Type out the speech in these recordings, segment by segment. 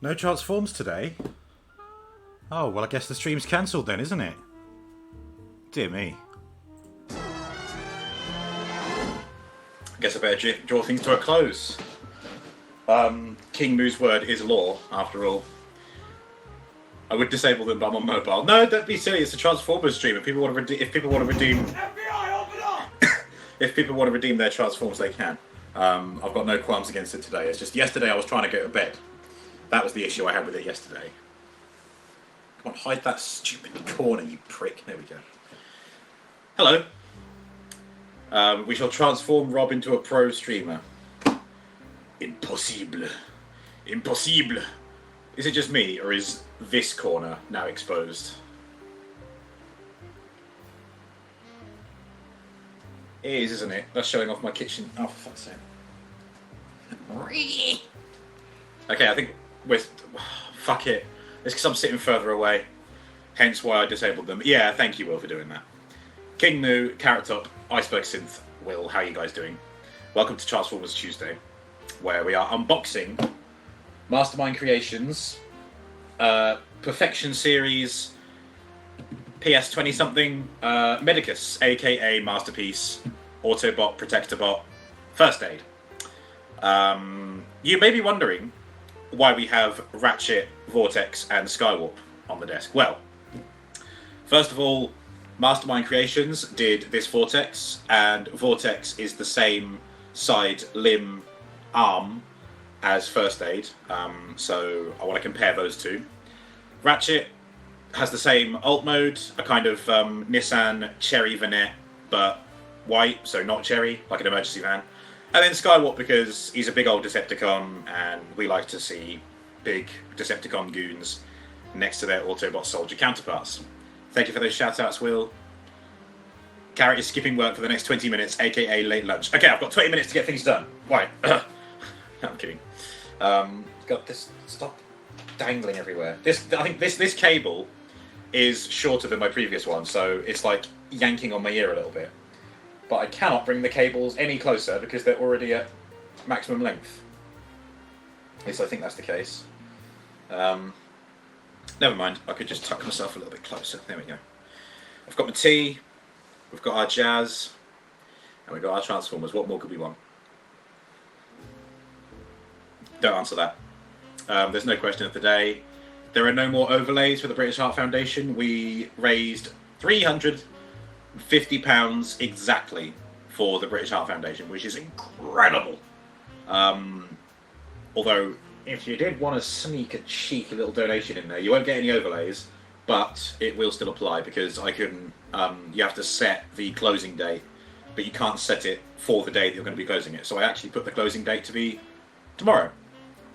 No transforms today? Oh, well I guess the stream's cancelled then, isn't it? Dear me. I guess I better draw things to a close. King Moo's word is law, after all. I would disable them, but I'm on mobile. No, don't be silly. It's a Transformers stream. If people want to redeem, FBI, open up! if people want to redeem their Transformers, they can. I've got no qualms against it today. It's just yesterday I was trying to go to bed. That was the issue I had with it yesterday. Come on, hide that stupid corner, you prick. There we go. Hello. We shall transform Rob into a pro streamer. Impossible. Impossible. Is it just me, or is this corner now exposed? It is, isn't it? That's showing off my kitchen. Oh, for fuck's sake. Okay, I think we're... Fuck it. It's because I'm sitting further away. Hence why I disabled them. Yeah, thank you, Will, for doing that. King Moo, Carrot Top, Iceberg Synth. Will, how are you guys doing? Welcome to Transformers Tuesday, where we are unboxing Mastermind Creations, Perfection Series, PS20-something, Medicus, aka Masterpiece, Autobot, Protectobot, First Aid. You may be wondering why we have Ratchet, Vortex, and Skywarp on the desk. Well, first of all, Mastermind Creations did this Vortex, and Vortex is the same side, limb, arm as First Aid, so I want to compare those two. Ratchet has the same alt mode, a kind of Nissan Cherry Vanette, but white, so not cherry, like an emergency van. And then Skywarp because he's a big old Decepticon, and we like to see big Decepticon goons next to their Autobot soldier counterparts. Thank you for those shout-outs, Will. Carrot is skipping work for the next 20 minutes, aka late lunch. Okay, I've got 20 minutes to get things done. Why? I'm kidding. Got this. Stop dangling everywhere. I think this cable is shorter than my previous one, so it's like yanking on my ear a little bit. But I cannot bring the cables any closer because they're already at maximum length. At least I think that's the case. Never mind. I could just tuck myself a little bit closer. There we go. I've got my tea. We've got our jazz. And we've got our Transformers. What more could we want? Don't answer that. There's no question of the day. There are no more overlays for the British Heart Foundation. We raised £350 exactly for the British Heart Foundation, which is incredible. Although, if you did want to sneak a cheeky little donation in there, you won't get any overlays, but it will still apply because I can. You have to set the closing date, but you can't set it for the day that you're going to be closing it. So I actually put the closing date to be tomorrow.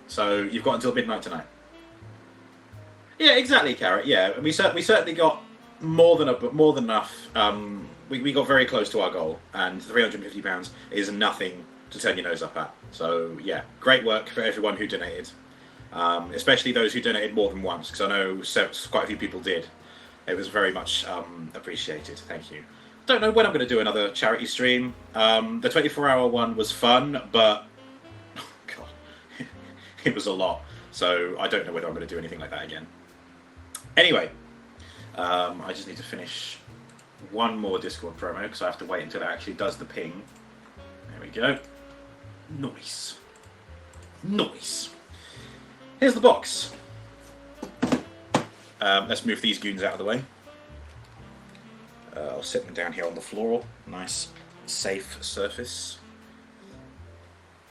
So you've got until midnight tonight. Yeah, exactly, Carrot. Yeah, we certainly got more than enough. We got very close to our goal, and £350 is nothing to turn your nose up at. So yeah, great work for everyone who donated, especially those who donated more than once, because I know quite a few people did. It was very much appreciated. Thank you. Don't know when I'm going to do another charity stream. The 24-hour one was fun, but oh god, it was a lot. So I don't know whether I'm going to do anything like that again. Anyway, I just need to finish one more Discord promo because I have to wait until it actually does the ping. There we go. Nice. Nice. Here's the box. Let's move these goons out of the way. I'll set them down here on the floor. Nice, safe surface.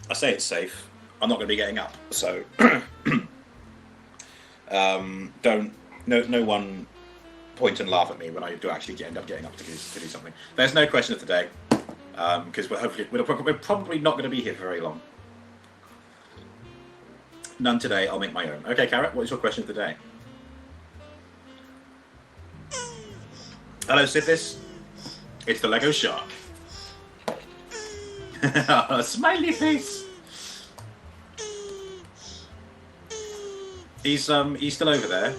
I say it's safe. I'm not going to be getting up, so no one point and laugh at me when I do actually end up getting up to do something. There's no question of the day, because we're probably not going to be here for very long. None today. I'll make my own. Okay, Carrot, what is your question of the day? Hello, Sithis. It's the Lego Shark. Smiley face. He's still over there.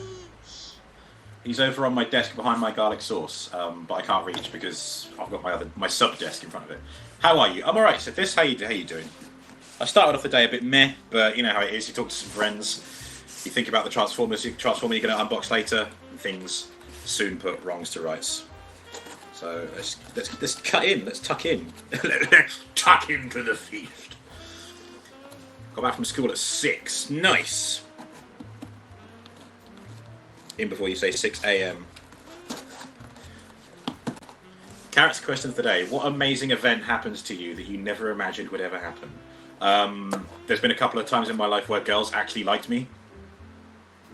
He's over on my desk behind my garlic sauce, but I can't reach because I've got my sub desk in front of it. How are you? I'm alright, Sithis. How you doing? I started off the day a bit meh, but you know how it is. You talk to some friends, You think about the transformer you're going to unbox later, and things soon put wrongs to rights. So let's cut in. Let's tuck in. Let's tuck into the feast. Got back from school at 6. Nice. In before you say 6 a.m. Carrot's question of the day. What amazing event happens to you that you never imagined would ever happen? There's been a couple of times in my life where girls actually liked me.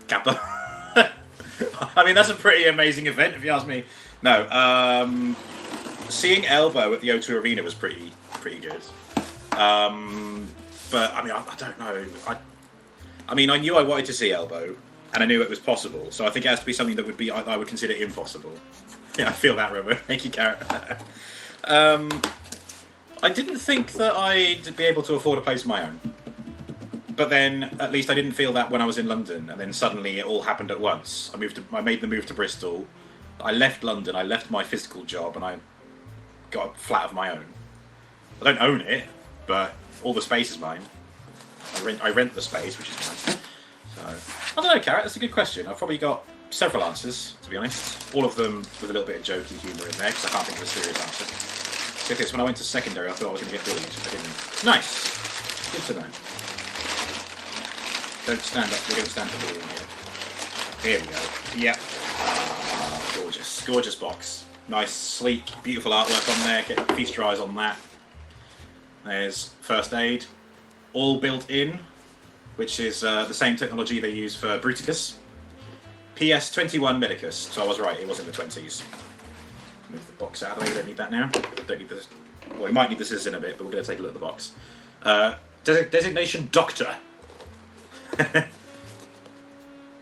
Kappa. I mean, that's a pretty amazing event, if you ask me. No. Seeing Elbow at the O2 Arena was pretty good. But, I mean, I don't know. I mean, I knew I wanted to see Elbow, and I knew it was possible. So I think it has to be something that would be I would consider impossible. Yeah, I feel that, Robert. Thank you, Carrot. I didn't think that I'd be able to afford a place of my own. But then, at least I didn't feel that when I was in London, and then suddenly it all happened at once. I made the move to Bristol. I left London. I left my physical job, and I got a flat of my own. I don't own it, but all the space is mine. I rent the space, which is nice. So I don't know, Carrot. That's a good question. I've probably got several answers, to be honest. All of them with a little bit of jokey humour in there, because I can't think of a serious answer. Check this. When I went to secondary, I thought I was going to get bullied. I didn't. Nice. Good to know. Don't stand up. We don't stand for bullying here. Here we go. Yep. Gorgeous. Gorgeous box. Nice, sleek, beautiful artwork on there. Get feast your eyes on that. There's First Aid. All built in, which is the same technology they use for Bruticus. PS21 Medicus. So I was right, it was in the 20s. Move the box out of the way, we don't need that now. Don't need this. Well, we might need the scissors in a bit, but we're going to take a look at the box. Designation Doctor.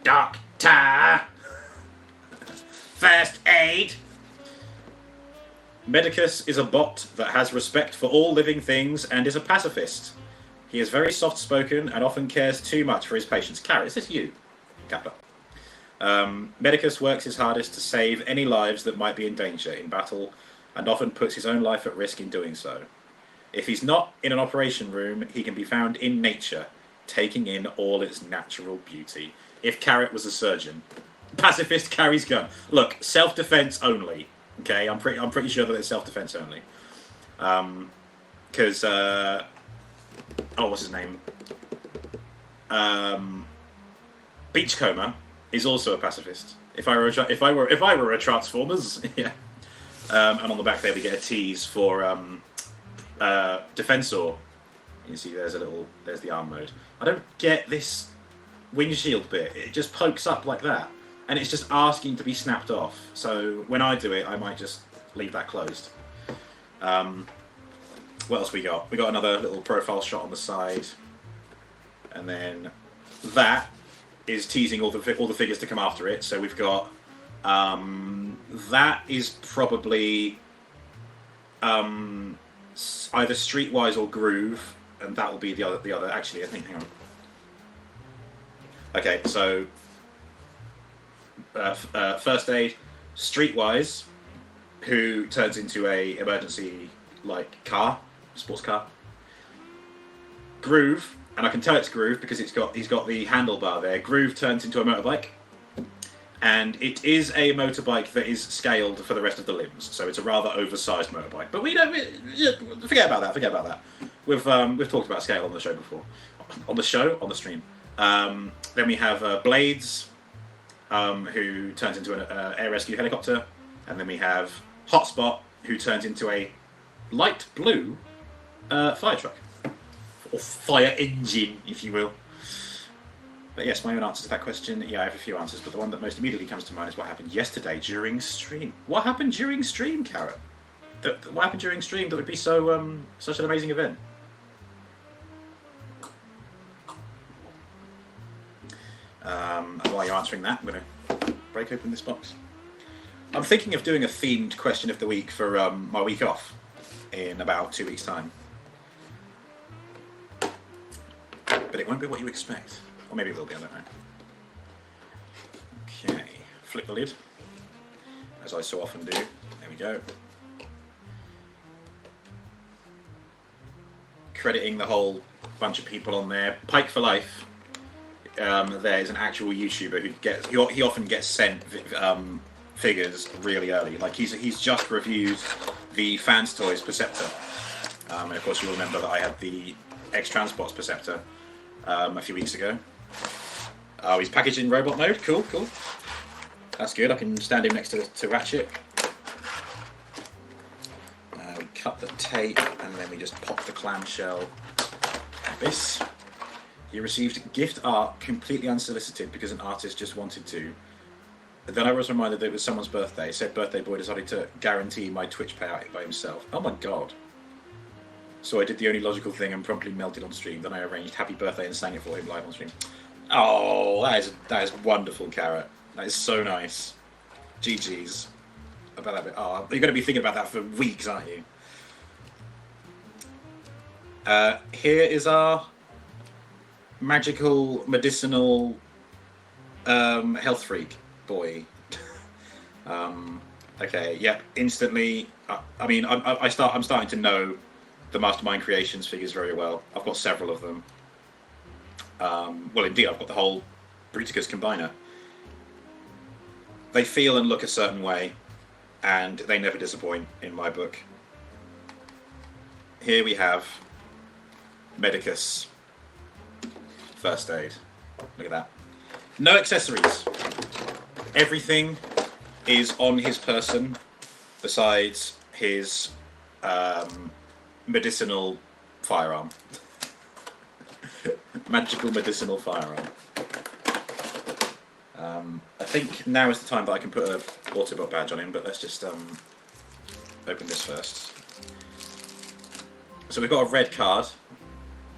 Doctor! First Aid! Medicus is a bot that has respect for all living things and is a pacifist. He is very soft-spoken and often cares too much for his patients. Carrot, is this you? Kappa. Medicus works his hardest to save any lives that might be in danger in battle and often puts his own life at risk in doing so. If he's not in an operation room, he can be found in nature, taking in all its natural beauty. If Carrot was a surgeon. Pacifist carries gun. Look, self-defense only. Okay, I'm pretty sure that it's self-defense only. Because what's his name? Beachcomber is also a pacifist. If I were a Transformers, yeah. And on the back there we get a tease for Defensor. You see, there's the arm mode. I don't get this windshield bit. It just pokes up like that, and it's just asking to be snapped off. So when I do it, I might just leave that closed. What else we got? We got another little profile shot on the side, and then that is teasing all the figures to come after it. So we've got that is probably either Streetwise or Groove, and that will be the other. Actually, I think. Hang on. Okay, so First Aid, Streetwise, who turns into a emergency car, sports car. Groove, and I can tell it's Groove because he's got the handlebar there. Groove turns into a motorbike, and it is a motorbike that is scaled for the rest of the limbs, so it's a rather oversized motorbike. But we don't forget about that. Forget about that. We've talked about scale on the show before, on the stream. Then we have Blades, who turns into an air rescue helicopter, and then we have Hotspot, who turns into a light blue fire truck, or fire engine, if you will. But yes, my own answer to that question, yeah, I have a few answers, but the one that most immediately comes to mind is what happened yesterday during stream. What happened during stream, Carrot? What happened during stream that would be so such an amazing event? And while you're answering that, I'm going to break open this box. I'm thinking of doing a themed question of the week for my week off in about 2 weeks' time. But it won't be what you expect. Or maybe it will be, I don't know. Okay, flip the lid, as I so often do. There we go. Crediting the whole bunch of people on there. Pike for life. there is an actual YouTuber who he often gets sent figures really early. Like he's just reviewed the Fans Toys Perceptor, and of course you'll remember that I had the X-Transports Perceptor a few weeks ago. Oh, he's packaged in robot mode. Cool. That's good. I can stand him next to Ratchet. We cut the tape and then we just pop the clamshell. This. He received gift art completely unsolicited because an artist just wanted to. Then I was reminded that it was someone's birthday. Said birthday boy decided to guarantee my Twitch payout by himself. Oh my god. So I did the only logical thing and promptly melted on stream. Then I arranged happy birthday and sang it for him live on stream. Oh, that is wonderful, Carrot. That is so nice. GG's. About that bit. Oh, you're going to be thinking about that for weeks, aren't you? Here is our magical, medicinal, health freak boy. Okay, yep. Instantly. I'm starting to know the Mastermind Creations figures very well. I've got several of them. Well, indeed, I've got the whole Bruticus combiner. They feel and look a certain way, and they never disappoint in my book. Here we have Medicus First Aid. Look at that. No accessories. Everything is on his person besides his medicinal firearm. Magical medicinal firearm. I think now is the time that I can put an Autobot badge on him, but let's just open this first. So we've got a red card,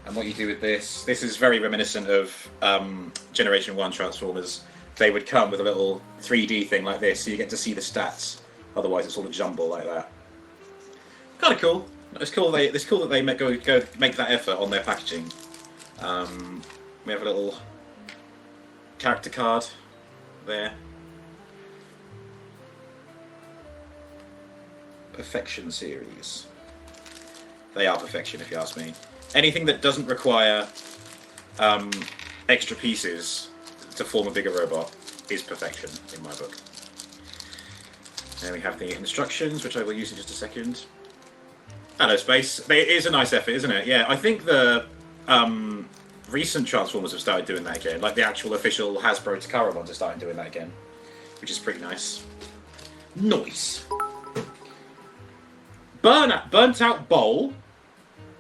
and what you do with this is very reminiscent of Generation 1 Transformers. They would come with a little 3D thing like this, so you get to see the stats. Otherwise, it's all a jumble like that. Kind of cool. It's cool. It's cool that they go make that effort on their packaging. We have a little character card there. Perfection series. They are perfection, if you ask me. Anything that doesn't require extra pieces to form a bigger robot is perfection in my book. Then we have the instructions, which I will use in just a second. Hello, Space. It is a nice effort, isn't it? Yeah, I think the recent Transformers have started doing that again. Like the actual official Hasbro Takara ones are starting doing that again, which is pretty nice. Nice. Burnt out bowl.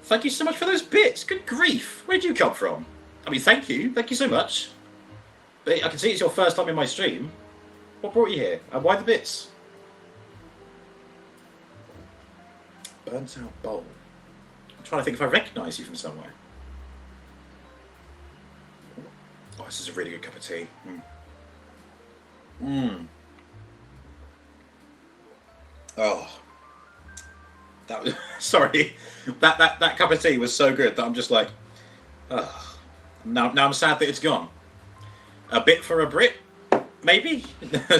Thank you so much for those bits. Good grief. Where'd you come from? I mean, thank you. Thank you so much. But I can see it's your first time in my stream. What brought you here? And why the bits? Burnt out bowl. I'm trying to think if I recognise you from somewhere. Oh, this is a really good cup of tea. Oh. That was sorry. That cup of tea was so good that I'm just like, oh. Now I'm sad that it's gone. A bit for a Brit, maybe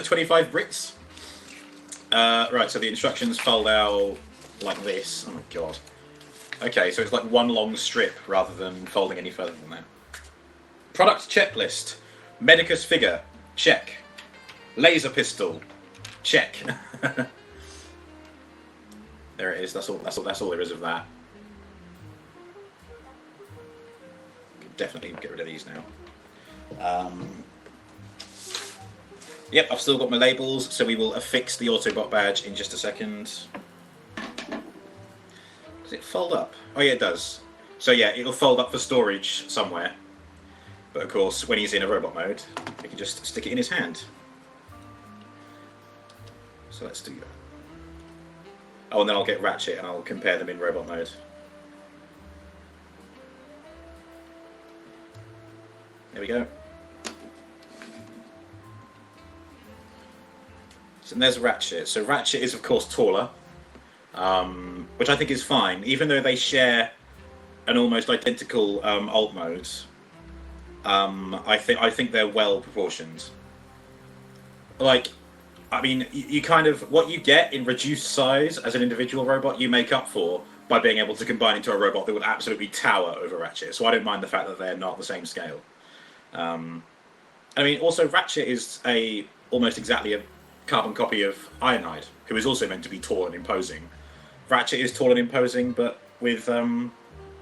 25 Brits. Right, so the instructions fold out like this. Oh my god. Okay, so it's like one long strip rather than folding any further than that. Product checklist. Medicus figure. Check. Laser pistol. Check. There it is. That's all there is of that. Definitely get rid of these now. Yep, I've still got my labels, so we will affix the Autobot badge in just a second. Does it fold up? Oh yeah, it does. So yeah, it'll fold up for storage somewhere. But of course, when he's in a robot mode, we can just stick it in his hand. So let's do that. Oh, and then I'll get Ratchet and I'll compare them in robot mode. There we go. So there's Ratchet. So Ratchet is of course taller, which I think is fine, even though they share an almost identical alt mode. I think they're well proportioned. Like, I mean, you kind of what you get in reduced size as an individual robot, you make up for by being able to combine into a robot that would absolutely tower over Ratchet. So I don't mind the fact that they're not the same scale. I mean, also Ratchet is almost exactly a carbon copy of Ironhide, who is also meant to be tall and imposing. Ratchet is tall and imposing, but with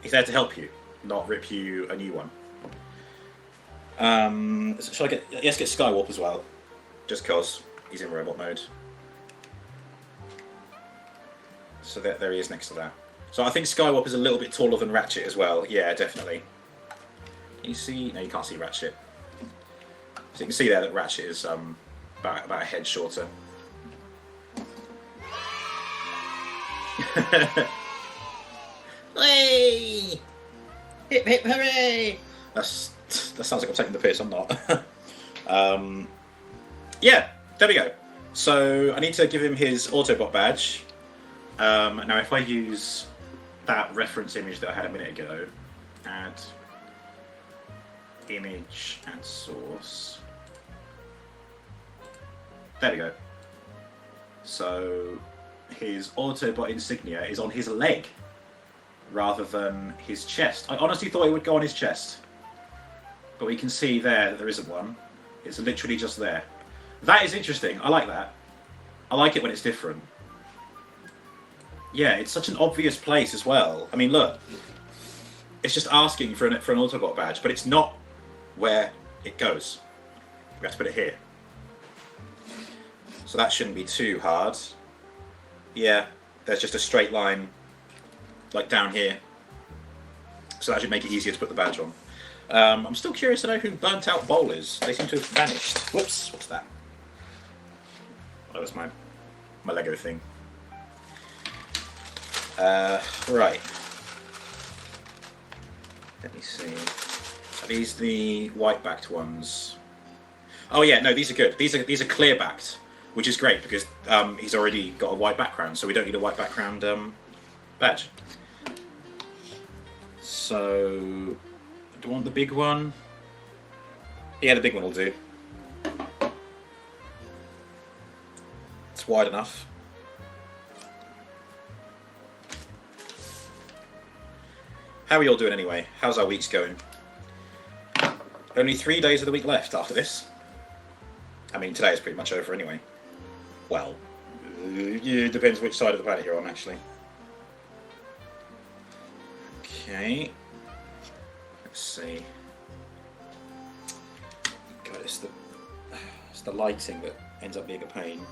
he's there to help you, not rip you a new one. Shall I get? Let's get Skywarp as well, just cause he's in robot mode. So there he is next to that. So I think Skywarp is a little bit taller than Ratchet as well. Yeah, definitely. Can you see? No, you can't see Ratchet. So you can see there that Ratchet is about a head shorter. Hey! Hip hip hooray! That sounds like I'm taking the piss. I'm not. Yeah, there we go. So I need to give him his Autobot badge. Now, if I use that reference image that I had a minute ago, add image and source. There we go. So his Autobot insignia is on his leg rather than his chest. I honestly thought it would go on his chest, but we can see there that there isn't one. It's literally just there. That is interesting. I like that. I like it when it's different. Yeah, it's such an obvious place as well. I mean, look. It's just asking for an Autobot badge, but it's not where it goes. We have to put it here. So that shouldn't be too hard. Yeah, there's just a straight line, like down here. So that should make it easier to put the badge on. I'm still curious to know who Burnt Out Bowl is. They seem to have vanished. Whoops, what's that? Oh, that was my Lego thing. Right. Let me see. Are these the white-backed ones? Oh yeah, no, these are good. These are clear-backed, which is great because he's already got a white background, so we don't need a white background badge. So, do I want the big one? Yeah, the big one will do. It's wide enough. How are we all doing anyway? How's our weeks going? Only 3 days of the week left after this. I mean, today is pretty much over anyway. Well, it depends which side of the planet you're on, actually. Okay. Let's see. God, it's the lighting that ends up being a pain.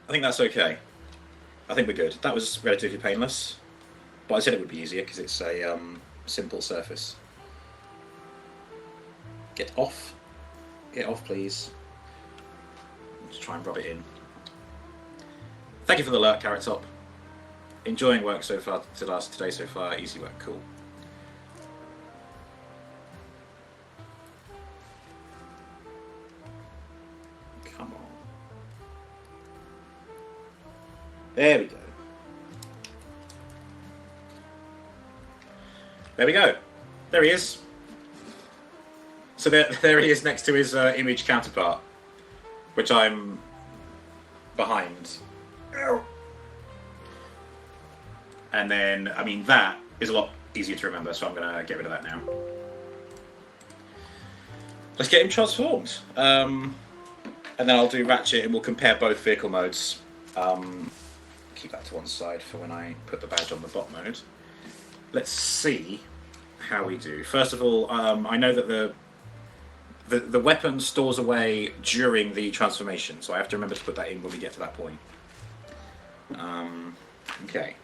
I think that's okay. I think we're good. That was relatively painless, but I said it would be easier because it's a simple surface. Get off. Get off, please. Let's try and rub it in. Thank you for the alert, Carrot Top. Enjoying work so far today so far. Easy work, cool. Come on. There we go. There we go. There he is. So there he is next to his image counterpart, which I'm behind. And then, I mean, that is a lot easier to remember, so I'm going to get rid of that now. Let's get him transformed. And then I'll do Ratchet and we'll compare both vehicle modes. Keep that to one side for when I put the badge on the bot mode. Let's see how we do. First of all, I know that the weapon stores away during the transformation, so I have to remember to put that in when we get to that point. Okay.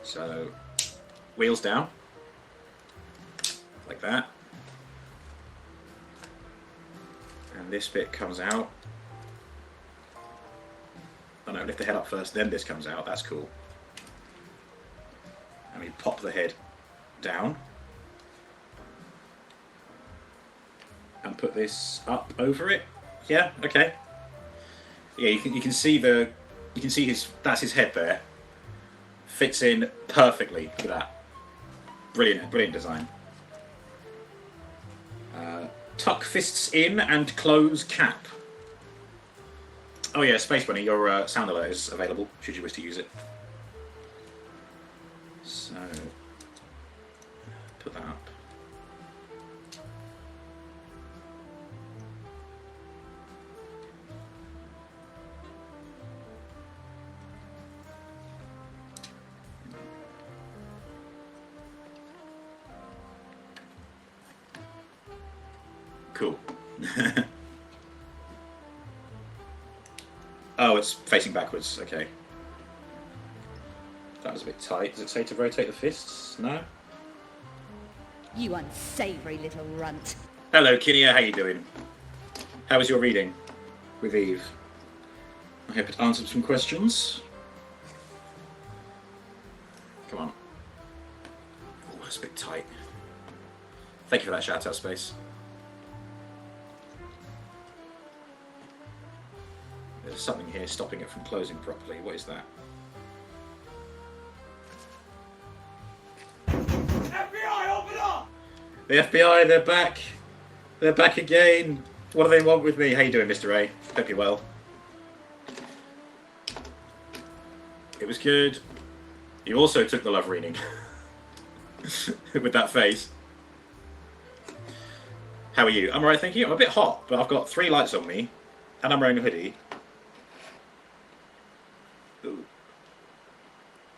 So, wheels down. Like that. And this bit comes out. Oh no, lift the head up first, then this comes out. That's cool. And we pop the head down. And put this up over it. Yeah, okay. Yeah, you can see that's his head there. Fits in perfectly. Look at that. Brilliant design. Tuck fists in and close cap. Oh yeah, Space Bunny, your sound alert is available should you wish to use it. So, put that up. Cool. Oh, it's facing backwards. Okay. That was a bit tight. Does it say to rotate the fists? No? You unsavory little runt. Hello, Kinia. How you doing? How was your reading with Eve? I hope it answered some questions. Come on. Oh, that's a bit tight. Thank you for that shout-out, Space. There's something here stopping it from closing properly. What is that? FBI, open up! The FBI, they're back. They're back again. What do they want with me? How you doing, Mr. A? Hope you're well. It was good. You also took the love reading. With that face. How are you? I'm alright, thank you. I'm a bit hot, but I've got 3 lights on me. And I'm wearing a hoodie. Ooh.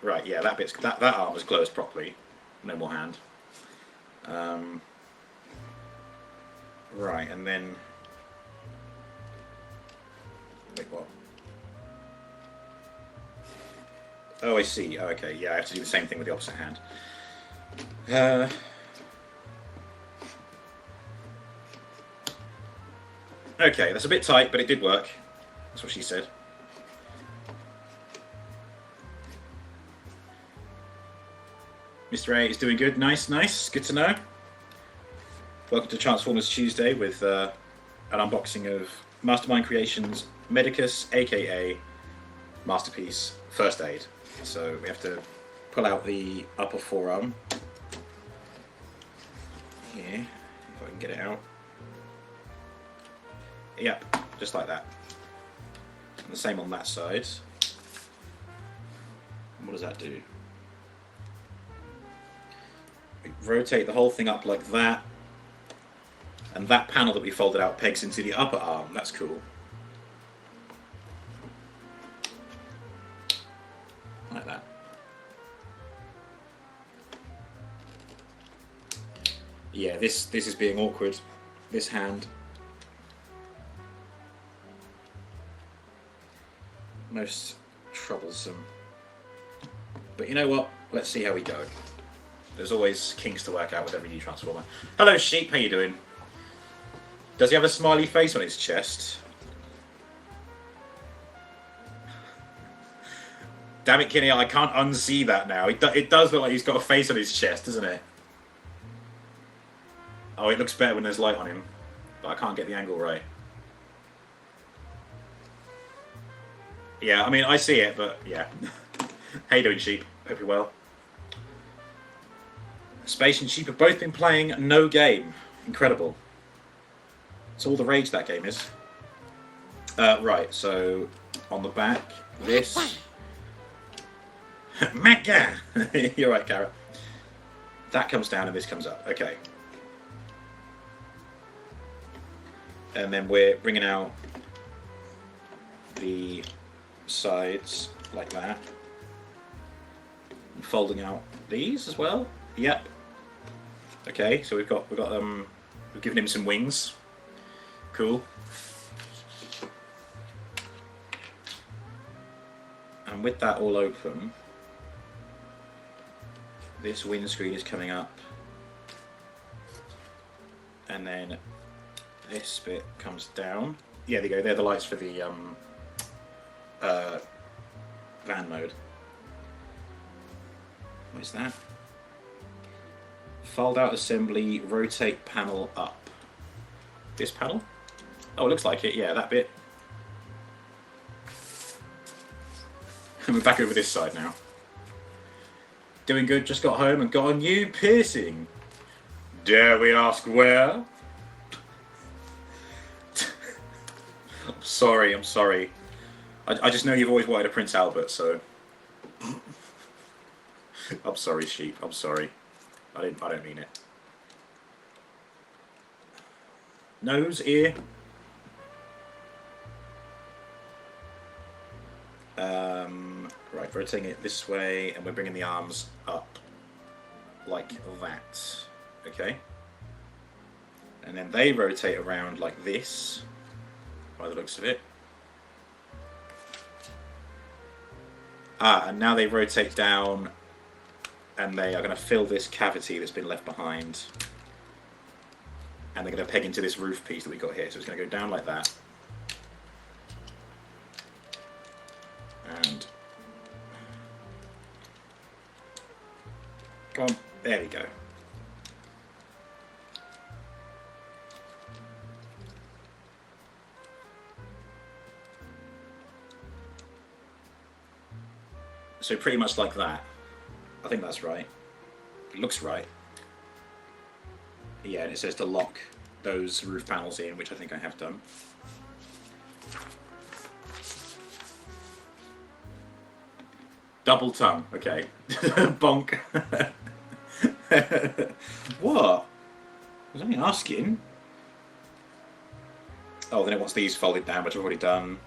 Right, yeah, that arm was closed properly. No more hand. Right, and then... Wait, what? Oh, I see. Oh, okay, yeah, I have to do the same thing with the opposite hand. Okay, that's a bit tight, but it did work. That's what she said. Mr. A is doing good. Nice, nice. Good to know. Welcome to Transformers Tuesday with an unboxing of Mastermind Creations Medicus, aka Masterpiece First Aid. So we have to pull out the upper forearm. Yeah, if I can get it out. Yep, just like that. And the same on that side. And what does that do? We rotate the whole thing up like that. And that panel that we folded out pegs into the upper arm. That's cool. Like that. Yeah, this is being awkward. This hand. Most troublesome. But you know what? Let's see how we go. There's always kinks to work out with every new Transformer. Hello, Sheep. How you doing? Does he have a smiley face on his chest? Damn it, Kinney, I can't unsee that now. It does look like he's got a face on his chest, doesn't it? Oh, it looks better when there's light on him. But I can't get the angle right. Yeah, I mean, I see it, but yeah. How you doing, Sheep? Hope you're well. Space and Sheep have both been playing No Game. Incredible. It's all the rage that game is. Right, so on the back, this. Mega! You're right, Kara. That comes down and this comes up. Okay. And then we're bringing out the sides like that. And folding out these as well. Yep. Okay, so we've given him some wings. Cool. And with that all open, this windscreen is coming up, and then this bit comes down. Yeah, there you go. They're the lights for the van mode. What is that? Fold out assembly, rotate panel up. This panel? Oh, it looks like it. Yeah, that bit. And we're back over this side now. Doing good, just got home and got a new piercing. Dare we ask where? I'm sorry. I just know you've always wanted a Prince Albert, so... I'm sorry, sheep, I'm sorry. I don't mean it. Nose, ear. Right, rotating it this way, and we're bringing the arms up like that. Okay. And then they rotate around like this, by the looks of it. And now they rotate down, and they are going to fill this cavity that's been left behind. And they're going to peg into this roof piece that we got here. So it's going to go down like that. And come on, there we go. So pretty much like that. I think that's right. It looks right. Yeah, and it says to lock those roof panels in, which I think I have done. Double tongue, okay. Bonk. What? I was only asking. Oh, then it wants these folded down, which I've already done.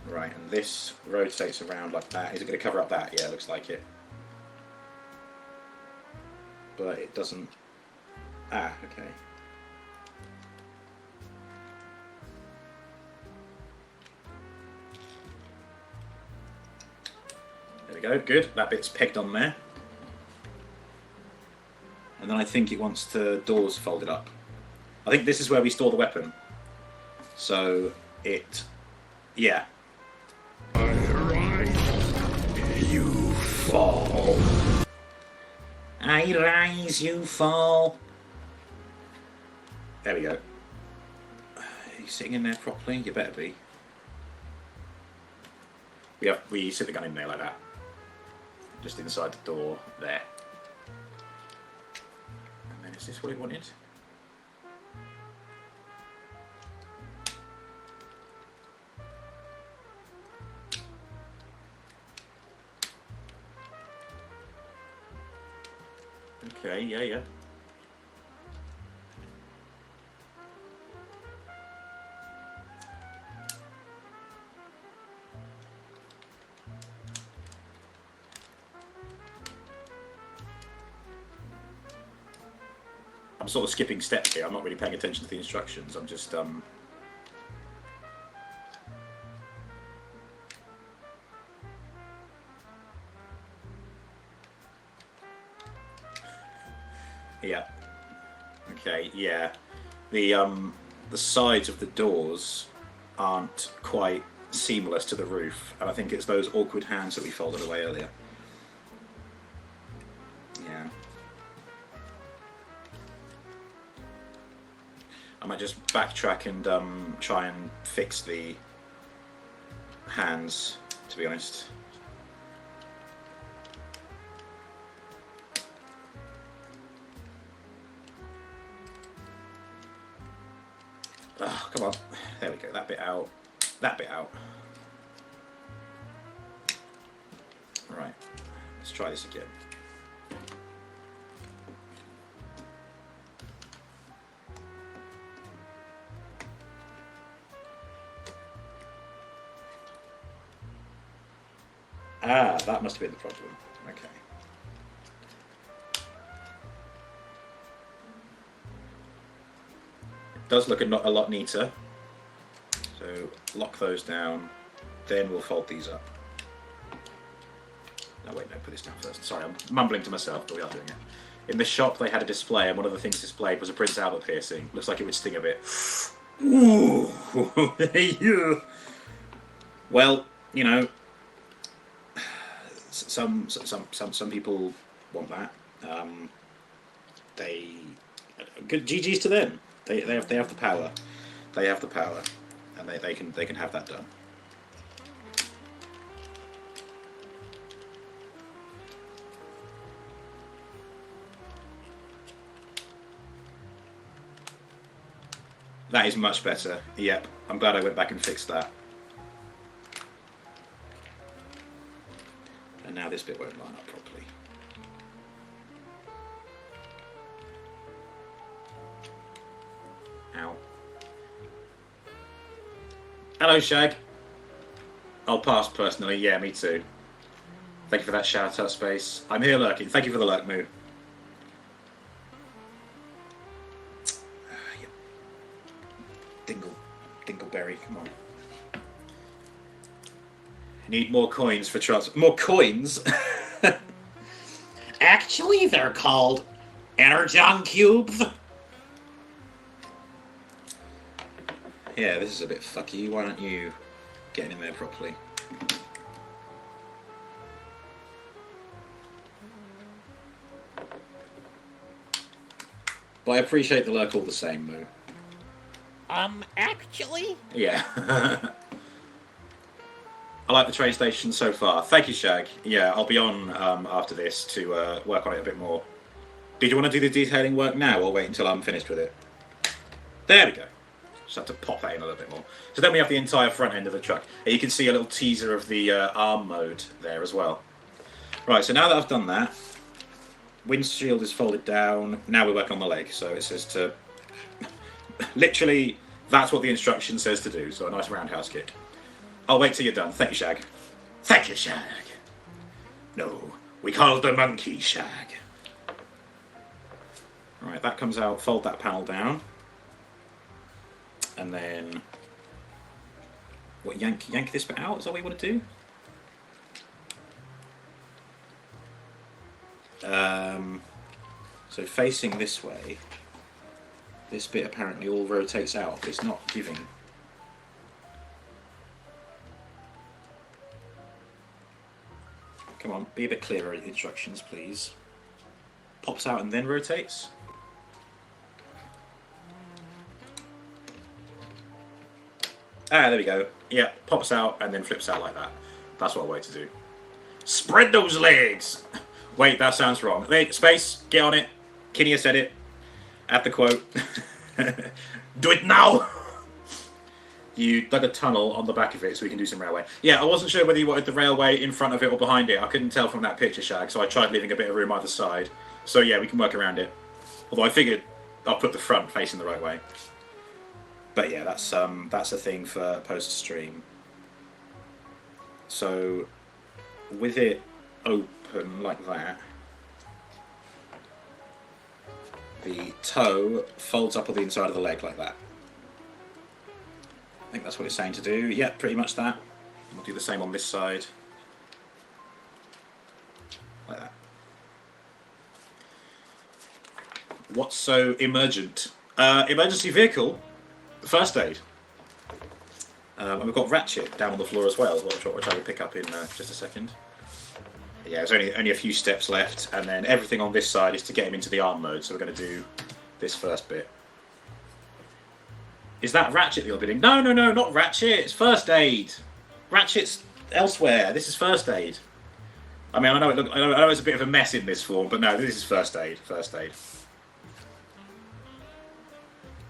Right, and this rotates around like that. Is it going to cover up that? Yeah, it looks like it. But it doesn't... Ah, okay. There we go, good. That bit's pegged on there. And then I think it wants the doors folded up. I think this is where we store the weapon. So, it... Yeah. You fall. I rise, you fall. There we go. Are you sitting in there properly? You better be. We sit the gun in there like that. Just inside the door there. And then is this what it wanted? Okay, yeah. I'm sort of skipping steps here. I'm not really paying attention to the instructions. I'm just Yeah. Okay, yeah. The sides of the doors aren't quite seamless to the roof, and I think it's those awkward hands that we folded away earlier. Yeah. I might just backtrack and try and fix the hands, to be honest. Oh, come on. There we go. That bit out. That bit out. Right. Let's try this again. Ah, that must have been the problem. Okay. It does look a lot neater. So lock those down, then we'll fold these up. No, wait, no, put this down first. Sorry, I'm mumbling to myself, but we are doing it. In the shop, they had a display, and one of the things displayed was a Prince Albert piercing. Looks like it would sting a bit. Ooh, well, you know, some people want that. Good GGs to them. They have the power. They have the power. and they can have that done. That is much better. Yep, I'm glad I went back and fixed that. And now this bit won't line up properly. Ow. Hello, Shag. I'll pass personally. Yeah, me too. Thank you for that shout-out, Space. I'm here lurking. Thank you for the lurk, Moo. Dingleberry, come on. Need more coins for trust. More coins? Actually, they're called Energon Cubes. Yeah, this is a bit fucky. Why aren't you getting in there properly? But I appreciate the lurk all the same, Moo. Actually? Yeah. I like the train station so far. Thank you, Shag. Yeah, I'll be on after this to work on it a bit more. Did you want to do the detailing work now or wait until I'm finished with it? There we go. Just have to pop that in a little bit more. So then we have the entire front end of the truck. And you can see a little teaser of the arm mode there as well. Right, so now that I've done that, windshield is folded down. Now we're working on the leg. So it says to... Literally, that's what the instruction says to do. So a nice roundhouse kick. I'll wait till you're done. Thank you, Shag. Thank you, Shag. No, we call the monkey Shag. Right, that comes out. Fold that panel down. And then... What, yank this bit out? Is that what you want to do? So facing this way, this bit apparently all rotates out. It's not giving. Come on, be a bit clearer in the instructions, please. Pops out and then rotates. Ah, there we go. Yeah, pops out and then flips out like that. That's what I want to do. Spread those legs! Wait, that sounds wrong. Wait, Space, get on it. Kinia said it. Add the quote. Do it now! You dug a tunnel on the back of it so we can do some railway. Yeah, I wasn't sure whether you wanted the railway in front of it or behind it. I couldn't tell from that picture, Shag, so I tried leaving a bit of room either side. So yeah, we can work around it. Although I figured I'll put the front facing the right way. But yeah, that's a thing for post-stream. So, with it open like that, the toe folds up on the inside of the leg like that. I think that's what it's saying to do. Yeah, pretty much that. We'll do the same on this side. Like that. What's so emergent? Emergency vehicle, first aid. And we've got Ratchet down on the floor as well, which I will pick up in just a second. Yeah, there's only a few steps left, and then everything on this side is to get him into the arm mode, so we're going to do this first bit. Is that Ratchet you're bidding? No, not Ratchet. It's first aid. Ratchet's elsewhere. This is first aid. I mean, I know it's a bit of a mess in this form, but no, this is first aid. First aid.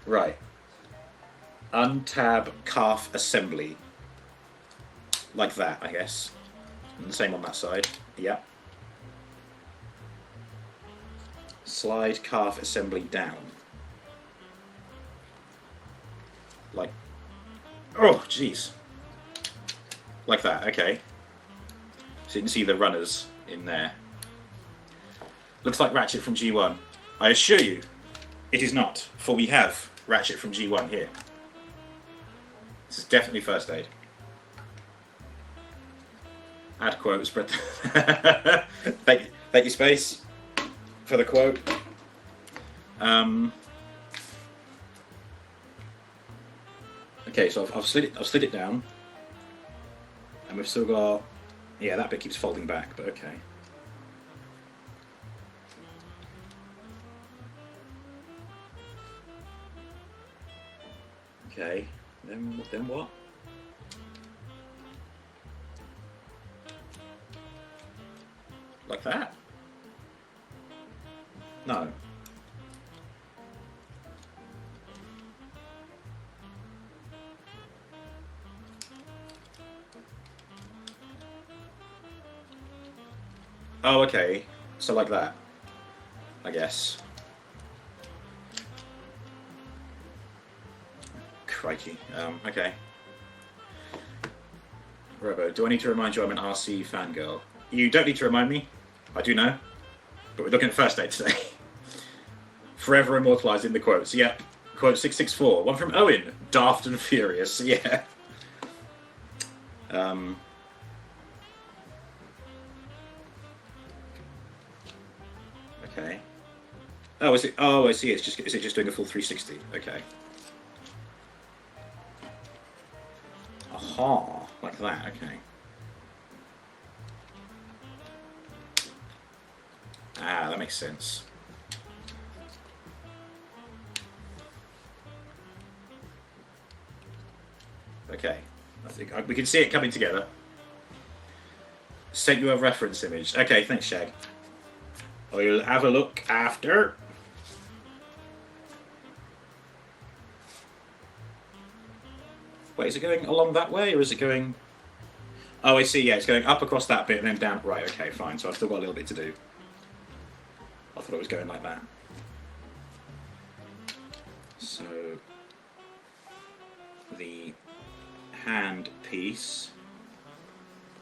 Right. Untab calf assembly. Like that, I guess. And the same on that side. Yep. Slide calf assembly down. Like, oh, jeez. Like that, okay. So you can see the runners in there. Looks like Ratchet from G1. I assure you, it is not, for we have Ratchet from G1 here. This is definitely first aid. Add quote, spread. Thank you, Space, for the quote. Okay, so I've slid it down, and we've still got, yeah, that bit keeps folding back, but okay. Okay, Then what? Like that? No. Oh, okay. So like that, I guess. Crikey. Okay. Robo, do I need to remind you I'm an RC fangirl? You don't need to remind me. I do know. But we're looking at First Aid today. Forever immortalised in the quotes. Yep. Quote 664. One from Owen. Daft and furious. Yeah. Okay. Oh, is it? Oh, I see. It's just. Is it just doing a full 360? Okay. Aha, like that. Okay. Ah, that makes sense. Okay. I think we can see it coming together. Sent you a reference image. Okay, thanks, Shag. I'll have a look after. Wait, is it going along that way, or is it going... Oh, I see, yeah, it's going up across that bit and then down... Right, okay, fine, so I've still got a little bit to do. I thought it was going like that. So... the hand piece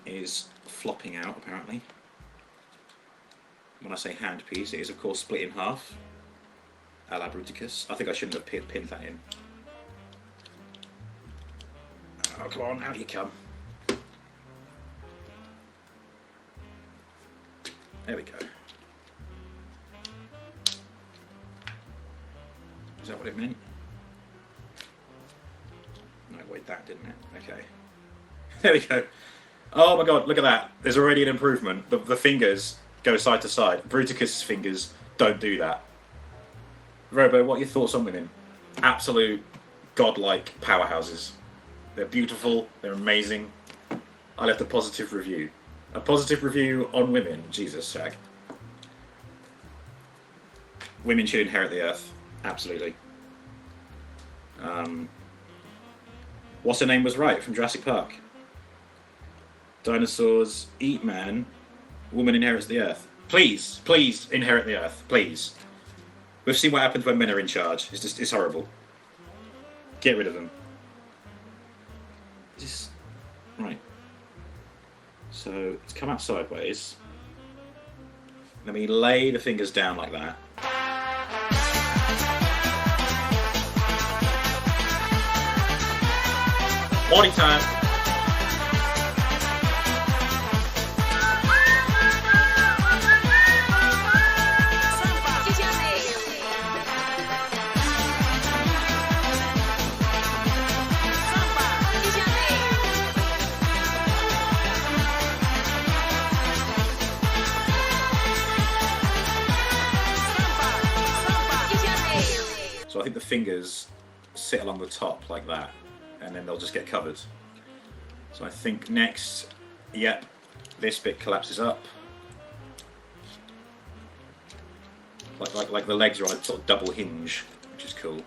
is flopping out, apparently. When I say hand piece, it is, of course, split in half. A la Bruticus. I think I shouldn't have pinned that in. Oh, come on, out you come. There we go. Is that what it meant? No, wait, that didn't it? Okay. There we go. Oh my god, look at that. There's already an improvement. The fingers go side to side. Bruticus' fingers don't do that. Robo, what are your thoughts on women? Absolute godlike powerhouses. They're beautiful, they're amazing. I left a positive review. A positive review on women. Jesus, Shag. Women should inherit the earth. Absolutely. What's her name was right from Jurassic Park. Dinosaurs eat man, woman inherits the earth. Please, please inherit the earth, please. We've seen what happens when men are in charge. It's horrible. Get rid of them. Just right. So it's come out sideways. Let me lay the fingers down like that. Body time. So I think the fingers sit along the top like that, and then they'll just get covered. So I think next, yep, this bit collapses up. Like the legs are on a sort of double hinge, which is cool.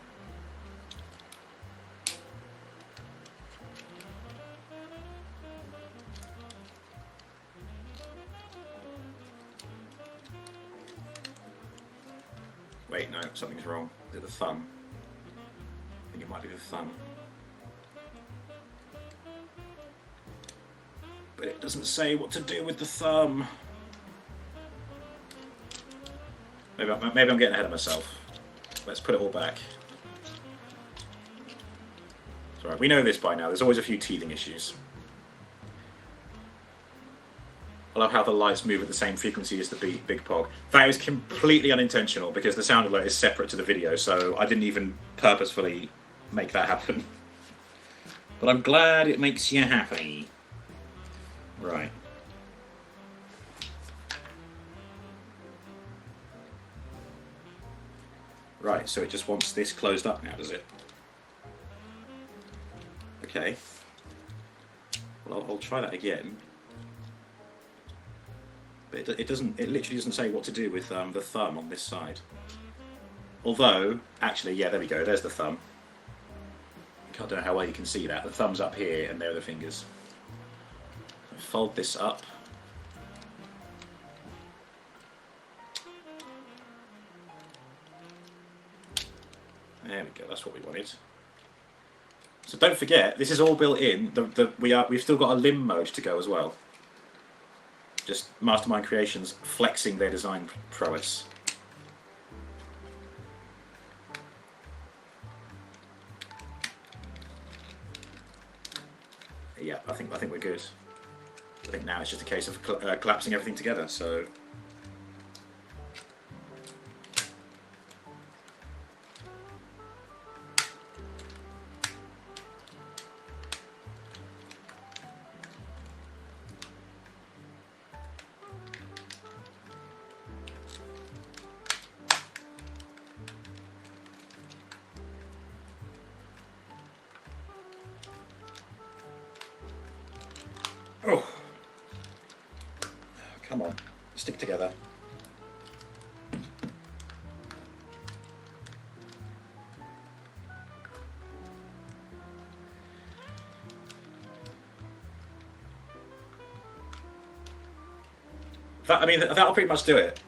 Wait, no, something's wrong. Is it the thumb? I think it might be the thumb. But it doesn't say what to do with the thumb. Maybe I'm getting ahead of myself. Let's put it all back. It's alright, we know this by now. There's always a few teething issues. I love how the lights move at the same frequency as the big pog. That was completely unintentional because the sound alert is separate to the video, so I didn't even purposefully make that happen. But I'm glad it makes you happy. Right. Right, so it just wants this closed up now, does it? Okay. Well, I'll try that again. But it doesn't. It literally doesn't say what to do with the thumb on this side. Although, actually, yeah, there we go. There's the thumb. I don't know how well you can see that. The thumb's up here, and there are the fingers. Fold this up. There we go. That's what we wanted. So don't forget, this is all built in. We've still got a limb mode to go as well. Just Mastermind Creations flexing their design prowess. Yeah, I think we're good. I think now it's just a case of collapsing everything together. So. Oh, come on, stick together. I mean, that'll pretty much do it.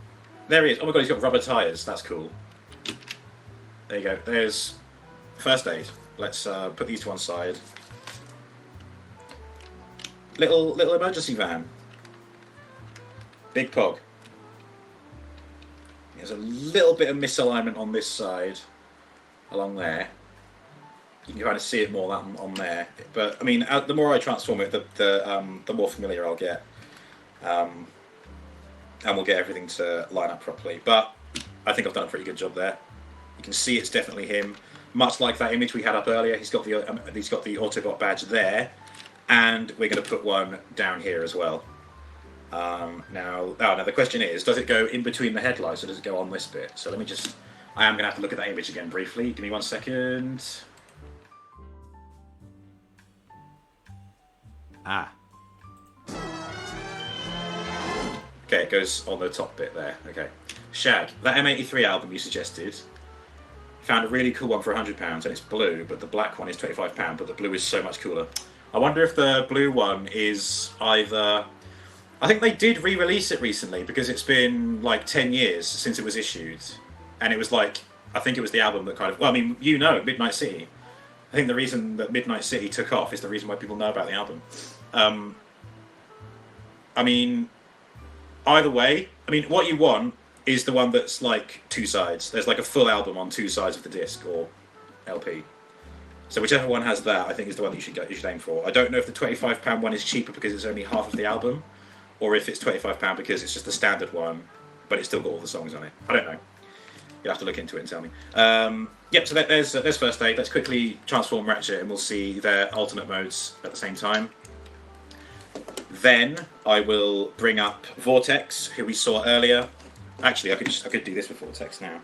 There he is. Oh my god, he's got rubber tyres. That's cool. There you go. There's First Aid. Let's put these to one side. Little emergency van. Big pog. There's a little bit of misalignment on this side, along there. You can kind of see it more on there. But I mean, the more I transform it, the more familiar I'll get, and we'll get everything to line up properly. But I think I've done a pretty good job there. You can see it's definitely him. Much like that image we had up earlier, he's got the Autobot badge there. And we're going to put one down here as well. Now the question is, does it go in between the headlights or does it go on this bit? So let me just, I am going to have to look at that image again briefly. Give me 1 second. Ah. Okay, it goes on the top bit there. Okay. Shag, that M83 album you suggested, found a really cool one for £100 and it's blue, but the black one is £25, but the blue is so much cooler. I wonder if the blue one is either... I think they did re-release it recently because it's been like 10 years since it was issued. And it was like, I think it was the album that kind of... Well, I mean, you know, Midnight City. I think the reason that Midnight City took off is the reason why people know about the album. I mean, either way, I mean, what you want is the one that's like two sides. There's like a full album on two sides of the disc or LP. So whichever one has that, I think is the one that you should aim for. I don't know if the £25 one is cheaper because it's only half of the album, or if it's £25 because it's just the standard one, but it's still got all the songs on it. I don't know. You'll have to look into it and tell me. Yep, so there's First Aid. Let's quickly transform Ratchet and we'll see their alternate modes at the same time. Then I will bring up Vortex, who we saw earlier. Actually, I could do this with Vortex now.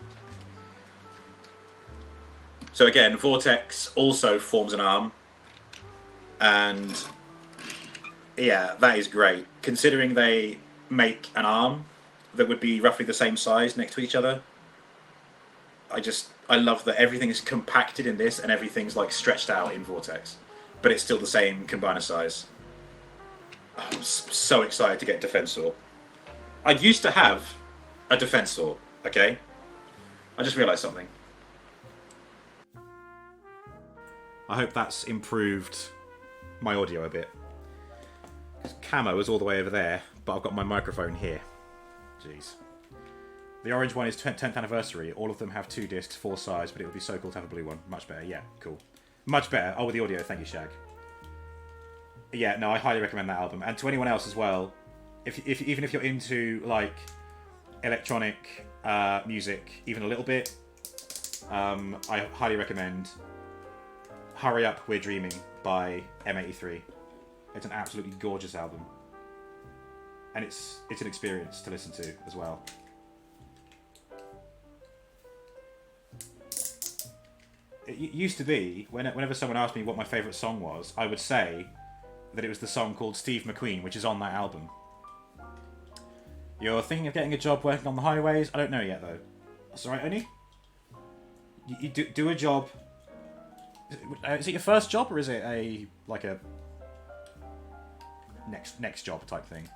So again, Vortex also forms an arm, and yeah, that is great. Considering they make an arm that would be roughly the same size next to each other, I love that everything is compacted in this and everything's like stretched out in Vortex, but it's still the same combiner size. I'm so excited to get Defensor. I used to have a Defensor, okay? I just realised something. I hope that's improved my audio a bit. Camo is all the way over there, but I've got my microphone here. Jeez. The orange one is 10th anniversary. All of them have 2 discs, 4 sides, but it would be so cool to have a blue one. Much better, yeah, cool. Much better. Oh, with the audio, thank you, Shag. Yeah, no, I highly recommend that album. And to anyone else as well, even if you're into, like, electronic music, even a little bit, I highly recommend Hurry Up, We're Dreaming by M83. It's an absolutely gorgeous album. And it's an experience to listen to as well. it used to be, whenever someone asked me what my favourite song was, I would say that it was the song called Steve McQueen, which is on that album. You're thinking of getting a job working on the highways? I don't know yet, though. That's alright, Oni? You do a job... Is it your first job, or is it a next job type thing?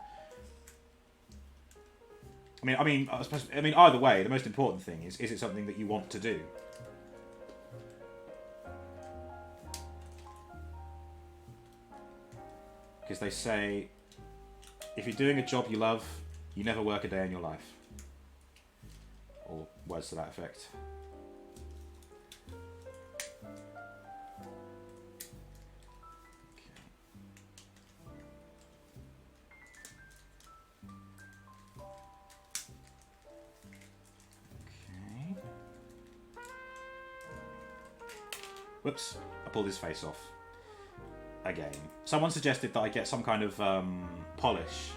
I mean, either way, the most important thing is it something that you want to do? Because they say, if you're doing a job you love, you never work a day in your life. Or words to that effect. Okay. Whoops, I pulled his face off. Again. Someone suggested that I get some kind of polish,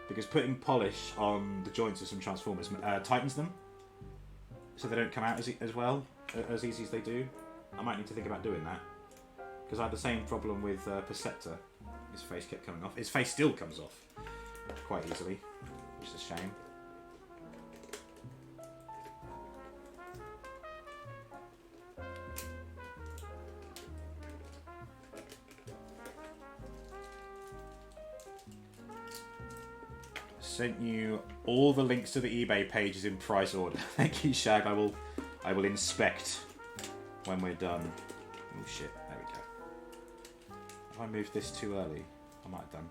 because putting polish on the joints of some Transformers tightens them, so they don't come out as well, as easy as they do. I might need to think about doing that, because I had the same problem with Perceptor. His face kept coming off. His face still comes off quite easily, which is a shame. Sent you all the links to the eBay pages in price order. Thank you, Shag. I will inspect when we're done. Oh shit, there we go. Have I moved this too early? I might have done.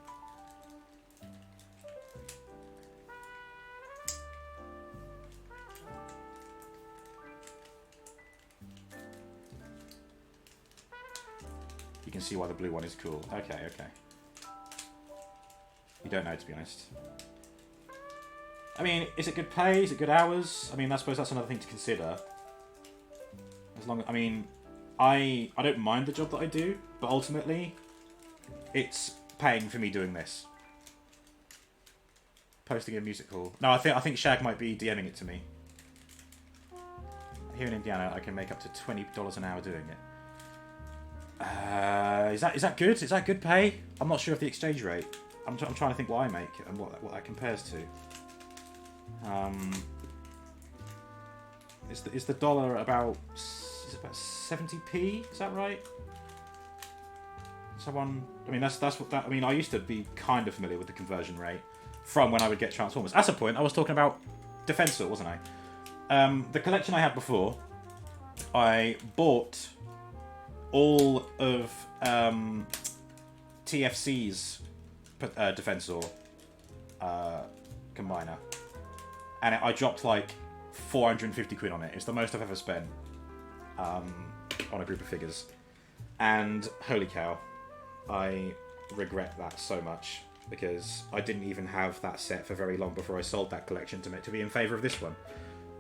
You can see why the blue one is cool. Okay, okay. You don't know, to be honest. I mean, is it good pay? Is it good hours? I mean, I suppose that's another thing to consider. As long as, I mean, I don't mind the job that I do, but ultimately, it's paying for me doing this. Posting a music hall. No, I think Shag might be DMing it to me. Here in Indiana, I can make up to $20 an hour doing it. Is that good? Is that good pay? I'm not sure of the exchange rate. I'm trying to think what I make and what that compares to. Is the dollar about 70p? Is that right? Someone, I mean, that's what that. I mean, I used to be kind of familiar with the conversion rate from when I would get Transformers. At some point, I was talking about Defensor, wasn't I? The collection I had before, I bought all of TFC's Defensor combiner. And I dropped like 450 quid on it. It's the most I've ever spent on a group of figures. And holy cow, I regret that so much, because I didn't even have that set for very long before I sold that collection to be in favour of this one.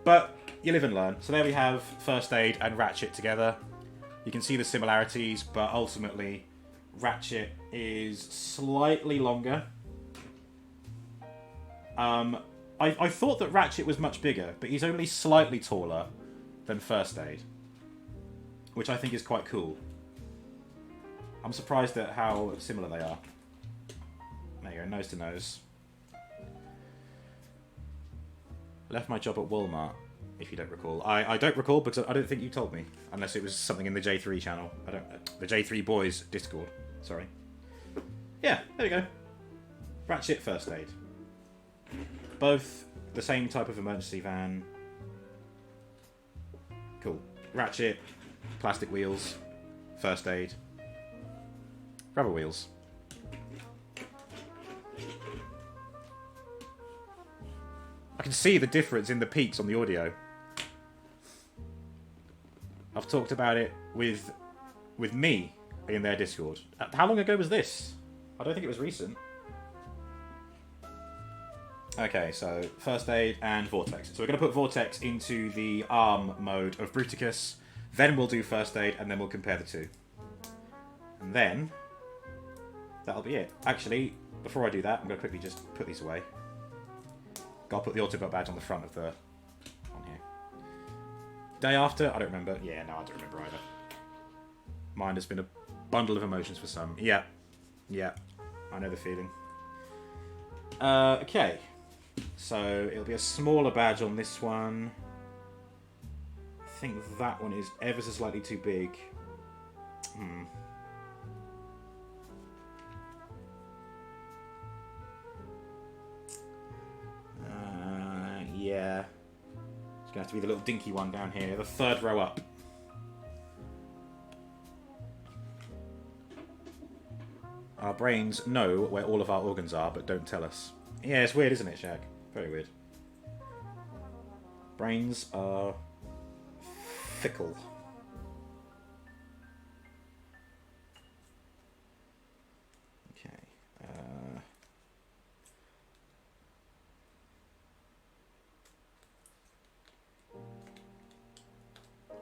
But you live and learn. So there we have First Aid and Ratchet together. You can see the similarities, but ultimately Ratchet is slightly longer. I thought that Ratchet was much bigger, but he's only slightly taller than First Aid, which I think is quite cool. I'm surprised at how similar they are. There you go, nose to nose. I left my job at Walmart, if you don't recall. I don't recall because I don't think you told me, unless it was something in the J3 channel. The J3 Boys Discord. Sorry. Yeah, there we go. Ratchet, First Aid. Both the same type of emergency van. Cool. Ratchet, plastic wheels. First Aid, rubber wheels. I can see the difference in the peaks on the audio. I've talked about it with me in their Discord. How long ago was this? I don't think it was recent. Okay, so First Aid and Vortex. So we're going to put Vortex into the ARM mode of Bruticus, then we'll do First Aid, and then we'll compare the two. And then, that'll be it. Actually, before I do that, I'm going to quickly just put these away. I'll put the Autobot badge on the front of the... on here. Day after? I don't remember. Yeah, no, I don't remember either. Mine has been a bundle of emotions for some. Yeah. Yeah. I know the feeling. Okay. So, it'll be a smaller badge on this one. I think that one is ever so slightly too big. Yeah. It's going to have to be the little dinky one down here. The third row up. Our brains know where all of our organs are, but don't tell us. Yeah, it's weird, isn't it, Shag? Very weird. Brains are fickle. Okay.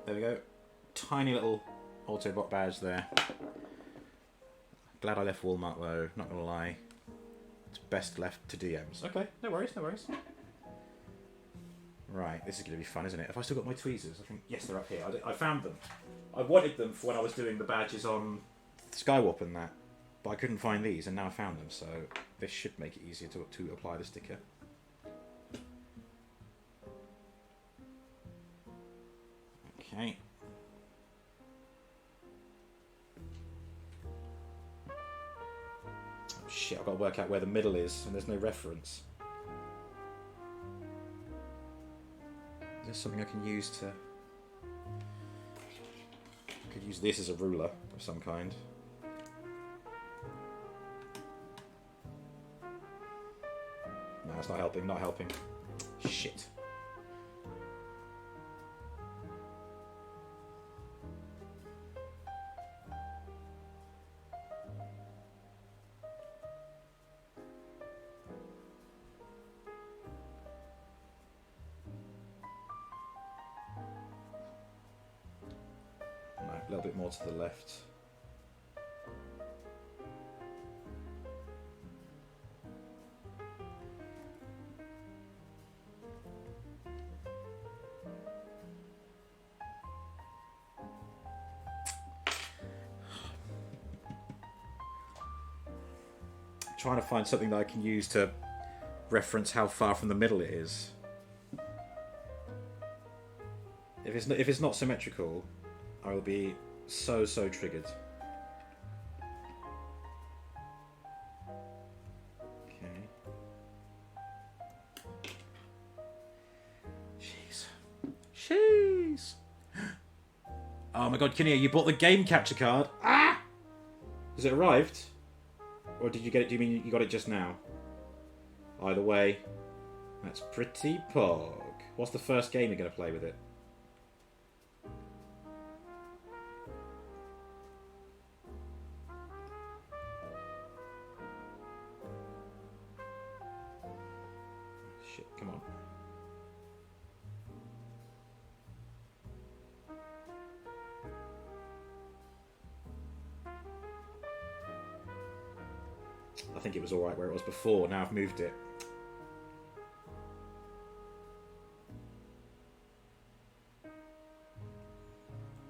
There we go. Tiny little Autobot badge there. Glad I left Walmart though, not gonna lie. It's best left to DMs. Okay, no worries, no worries. Right, this is gonna be fun, isn't it? Have I still got my tweezers? I think, yes, they're up here. I found them. I wanted them for when I was doing the badges on Skywarp and that, but I couldn't find these, and now I found them, so this should make it easier to apply the sticker. Okay. Oh, shit, I've got to work out where the middle is, and there's no reference. Is there something I can use to... I could use this as a ruler of some kind. No, it's not helping, not helping. Shit. A little bit more to the left. I'm trying to find something that I can use to reference how far from the middle it is. If it's not symmetrical, I will be so triggered. Okay. Jeez. Oh my god, Kinnear, you bought the game capture card. Ah! Has it arrived? Or did you get it? Do you mean you got it just now? Either way, that's pretty pog. What's the first game you're going to play with it? Shit, come on. I think it was alright where it was before, now I've moved it.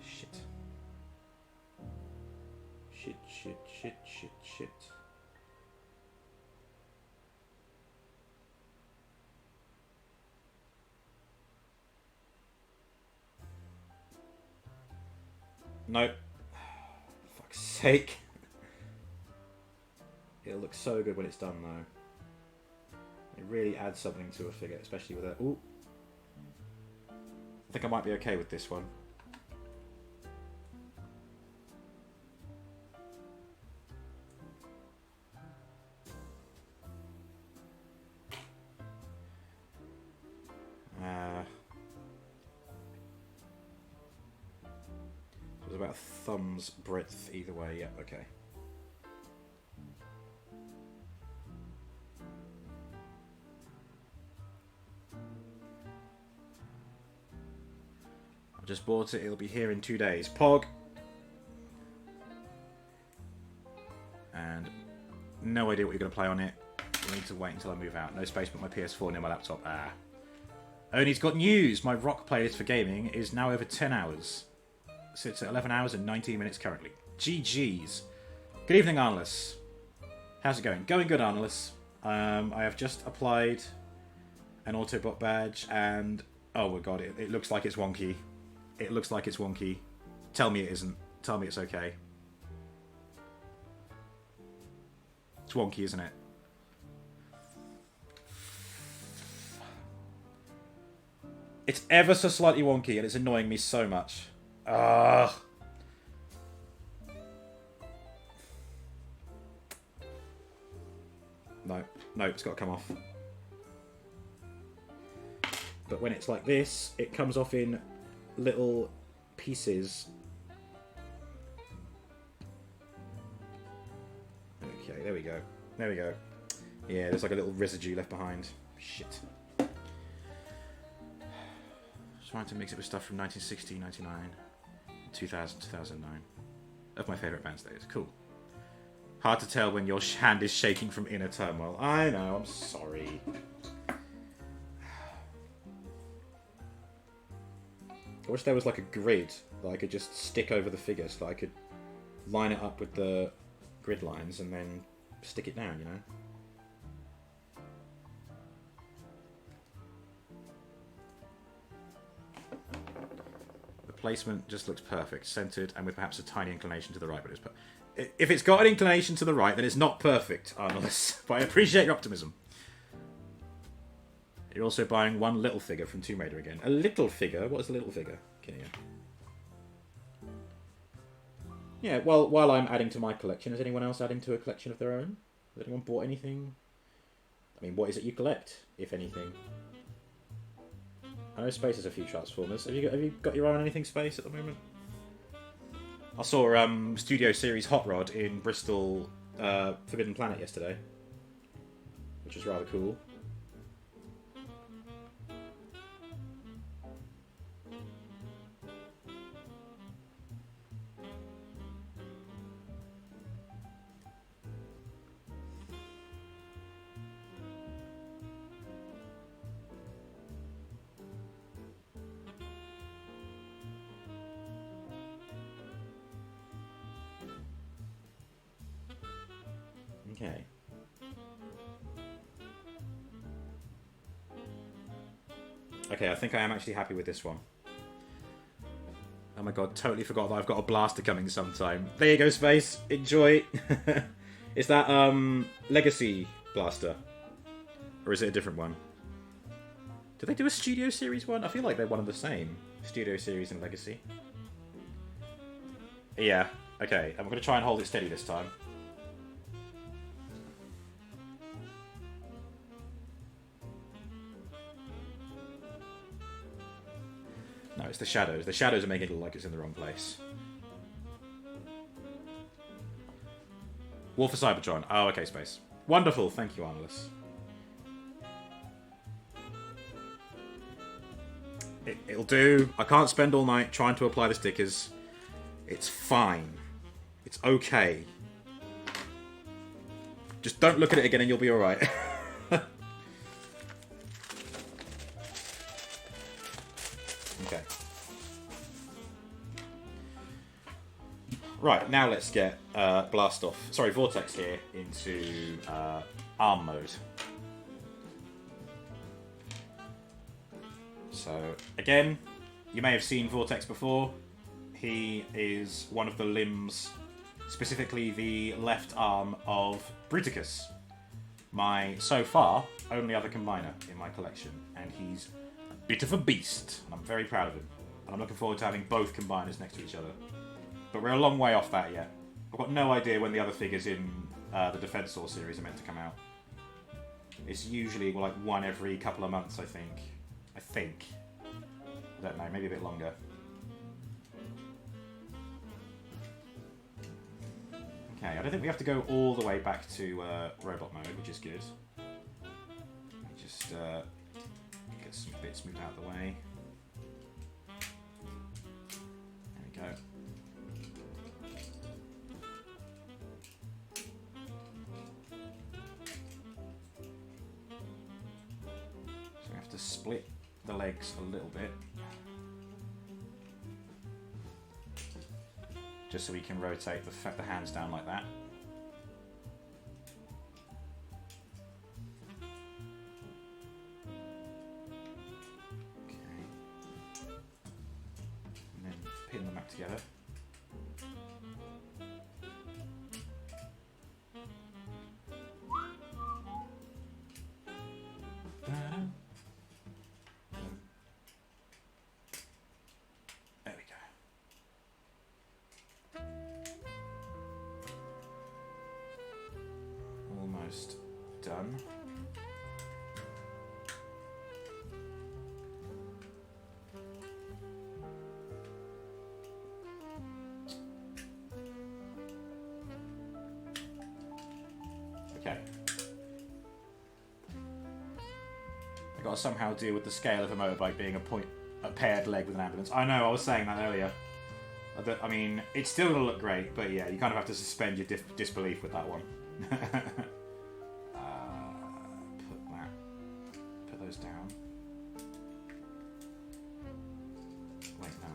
Shit. Shit. Nope. For fuck's sake. It'll look so good when it's done, though. It really adds something to a figure, especially with a... Ooh. I think I might be okay with this one. So it's about a thumb's breadth either way. Yep, okay. Just bought it, it'll be here in 2 days. Pog! And no idea what you're going to play on it. I need to wait until I move out. No space but my PS4 near my laptop. Ah. And he's got news. My rock playlist for gaming is now over 10 hours. Sits at 11 hours and 19 minutes currently. GG's. Good evening, Arnless. How's it going? Going good, Arnless. I have just applied an Autobot badge and... Oh my god, it looks like it's wonky. It looks like it's wonky. Tell me it isn't. Tell me it's okay. It's wonky, isn't it? It's ever so slightly wonky and it's annoying me so much. Ugh. No, it's got to come off. But when it's like this, it comes off in little pieces. Okay, there we go. There we go. Yeah, there's like a little residue left behind. Shit. Trying to mix it with stuff from 1960, 99, 2000, 2009. Of my favourite bands days. Cool. Hard to tell when your hand is shaking from inner turmoil. I know, I'm sorry. I wish there was like a grid that I could just stick over the figure so that I could line it up with the grid lines and then stick it down, you know? The placement just looks perfect, centered and with perhaps a tiny inclination to the right, but if it's got an inclination to the right, then it's not perfect, Arnoldus. But I appreciate your optimism. You're also buying one little figure from Tomb Raider again. A little figure? What is a little figure? Yeah, well, while I'm adding to my collection, is anyone else adding to a collection of their own? Has anyone bought anything? I mean, what is it you collect, if anything? I know Space has a few Transformers. Have you got your eye on anything Space at the moment? I saw Studio Series Hot Rod in Bristol Forbidden Planet yesterday, which was rather cool. Okay. Okay, I think I am actually happy with this one. Oh my god, totally forgot that I've got a blaster coming sometime. There you go, Space. Enjoy. Is that, Legacy Blaster? Or is it a different one? Did they do a Studio Series one? I feel like they're one and the same. Studio Series and Legacy. Yeah, okay. I'm going to try and hold it steady this time. No, it's the shadows. The shadows are making it look like it's in the wrong place. War for Cybertron. Oh, okay, Space. Wonderful. Thank you, Arnolus. It'll do. I can't spend all night trying to apply the stickers. It's fine. It's okay. Just don't look at it again and you'll be alright. Okay. Right, now let's get Vortex here into ARM mode. So, again, you may have seen Vortex before. He is one of the limbs, specifically the left arm of Bruticus, my, so far, only other combiner in my collection. And he's a bit of a beast, and I'm very proud of him. And I'm looking forward to having both combiners next to each other. But we're a long way off that yet. I've got no idea when the other figures in the Defensor series are meant to come out. It's usually like one every couple of months, I think. I don't know, maybe a bit longer. Okay, I don't think we have to go all the way back to robot mode, which is good. Just get some bits moved out of the way. There we go. So we have to split the legs a little bit. Just so we can rotate the hands down like that. Okay. And then pin them back together. There we go. Almost done. Okay. I gotta somehow deal with the scale of a motorbike being a paired leg with an ambulance. I know, I was saying that earlier. I mean, it's still gonna look great, but yeah, you kind of have to suspend your disbelief with that one. Put those down. Wait, no.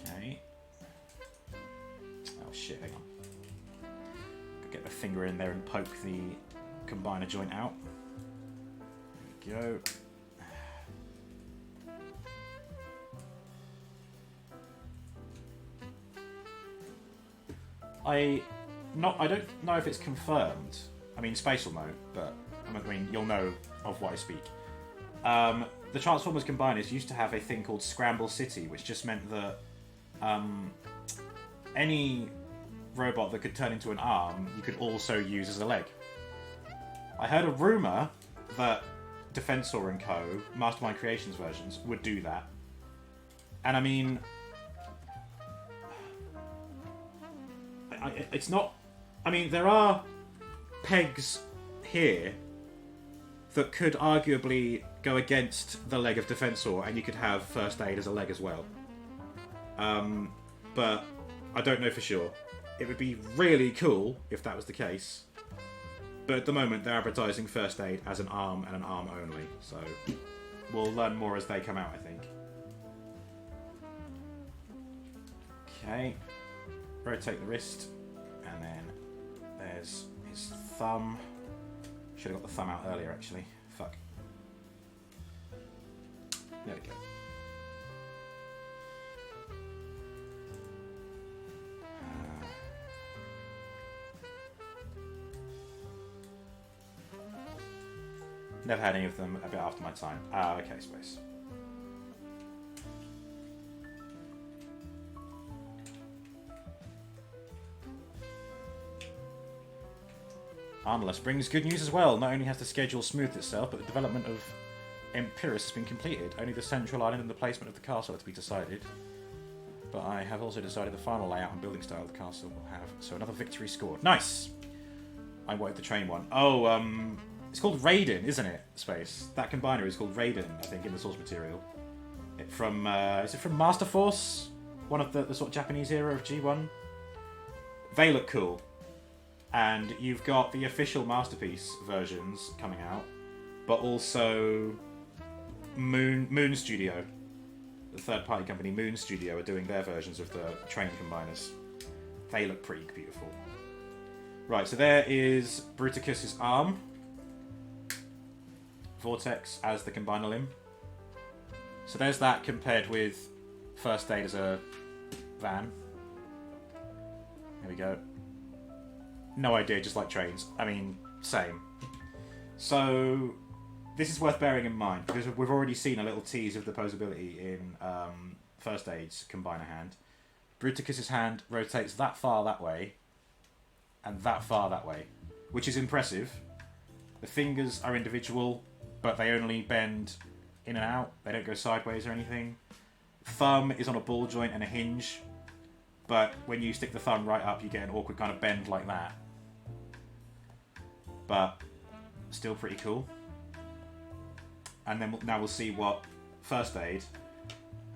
Okay. Oh shit, hang on. Get my finger in there and poke the combiner joint out. There we go. I don't know if it's confirmed. I mean, Space will know, but I mean, you'll know of what I speak. The Transformers combiners used to have a thing called Scramble City, which just meant that any robot that could turn into an arm, you could also use as a leg. I heard a rumour that Defensor and Co., Mastermind Creations versions, would do that. And I mean, it's not... I mean, there are pegs here that could arguably go against the leg of Defensor, and you could have First Aid as a leg as well. But I don't know for sure. It would be really cool if that was the case. But at the moment, they're advertising First Aid as an arm and an arm only. So we'll learn more as they come out, I think. Okay. Rotate the wrist. And then there's his thumb. Should have got the thumb out earlier, actually. Fuck. There we go. Never had any of them a bit after my time. Ah, okay, Space. Armless brings good news as well. Not only has the schedule smoothed itself, but the development of Empirus has been completed. Only the central island and the placement of the castle are to be decided. But I have also decided the final layout and building style of the castle will have. So another victory scored. Nice! I wanted the train one. Oh, it's called Raiden, isn't it, Space? That combiner is called Raiden, I think, in the source material. Is it from Master Force? One of the sort of Japanese era of G1? They look cool. And you've got the official Masterpiece versions coming out, but also Moon Studio, the third-party company Moon Studio, are doing their versions of the train combiners. They look pretty beautiful. Right, so there is Bruticus's arm. Vortex as the combiner limb. So there's that compared with First Aid as a van. There we go. No idea, just like trains. I mean, same. So this is worth bearing in mind, because we've already seen a little tease of the posability in First Aid's combiner hand. Bruticus's hand rotates that far that way, and that far that way, which is impressive. The fingers are individual, but they only bend in and out. They don't go sideways or anything. Thumb is on a ball joint and a hinge, but when you stick the thumb right up, you get an awkward kind of bend like that. but still pretty cool. And then now we'll see what First Aid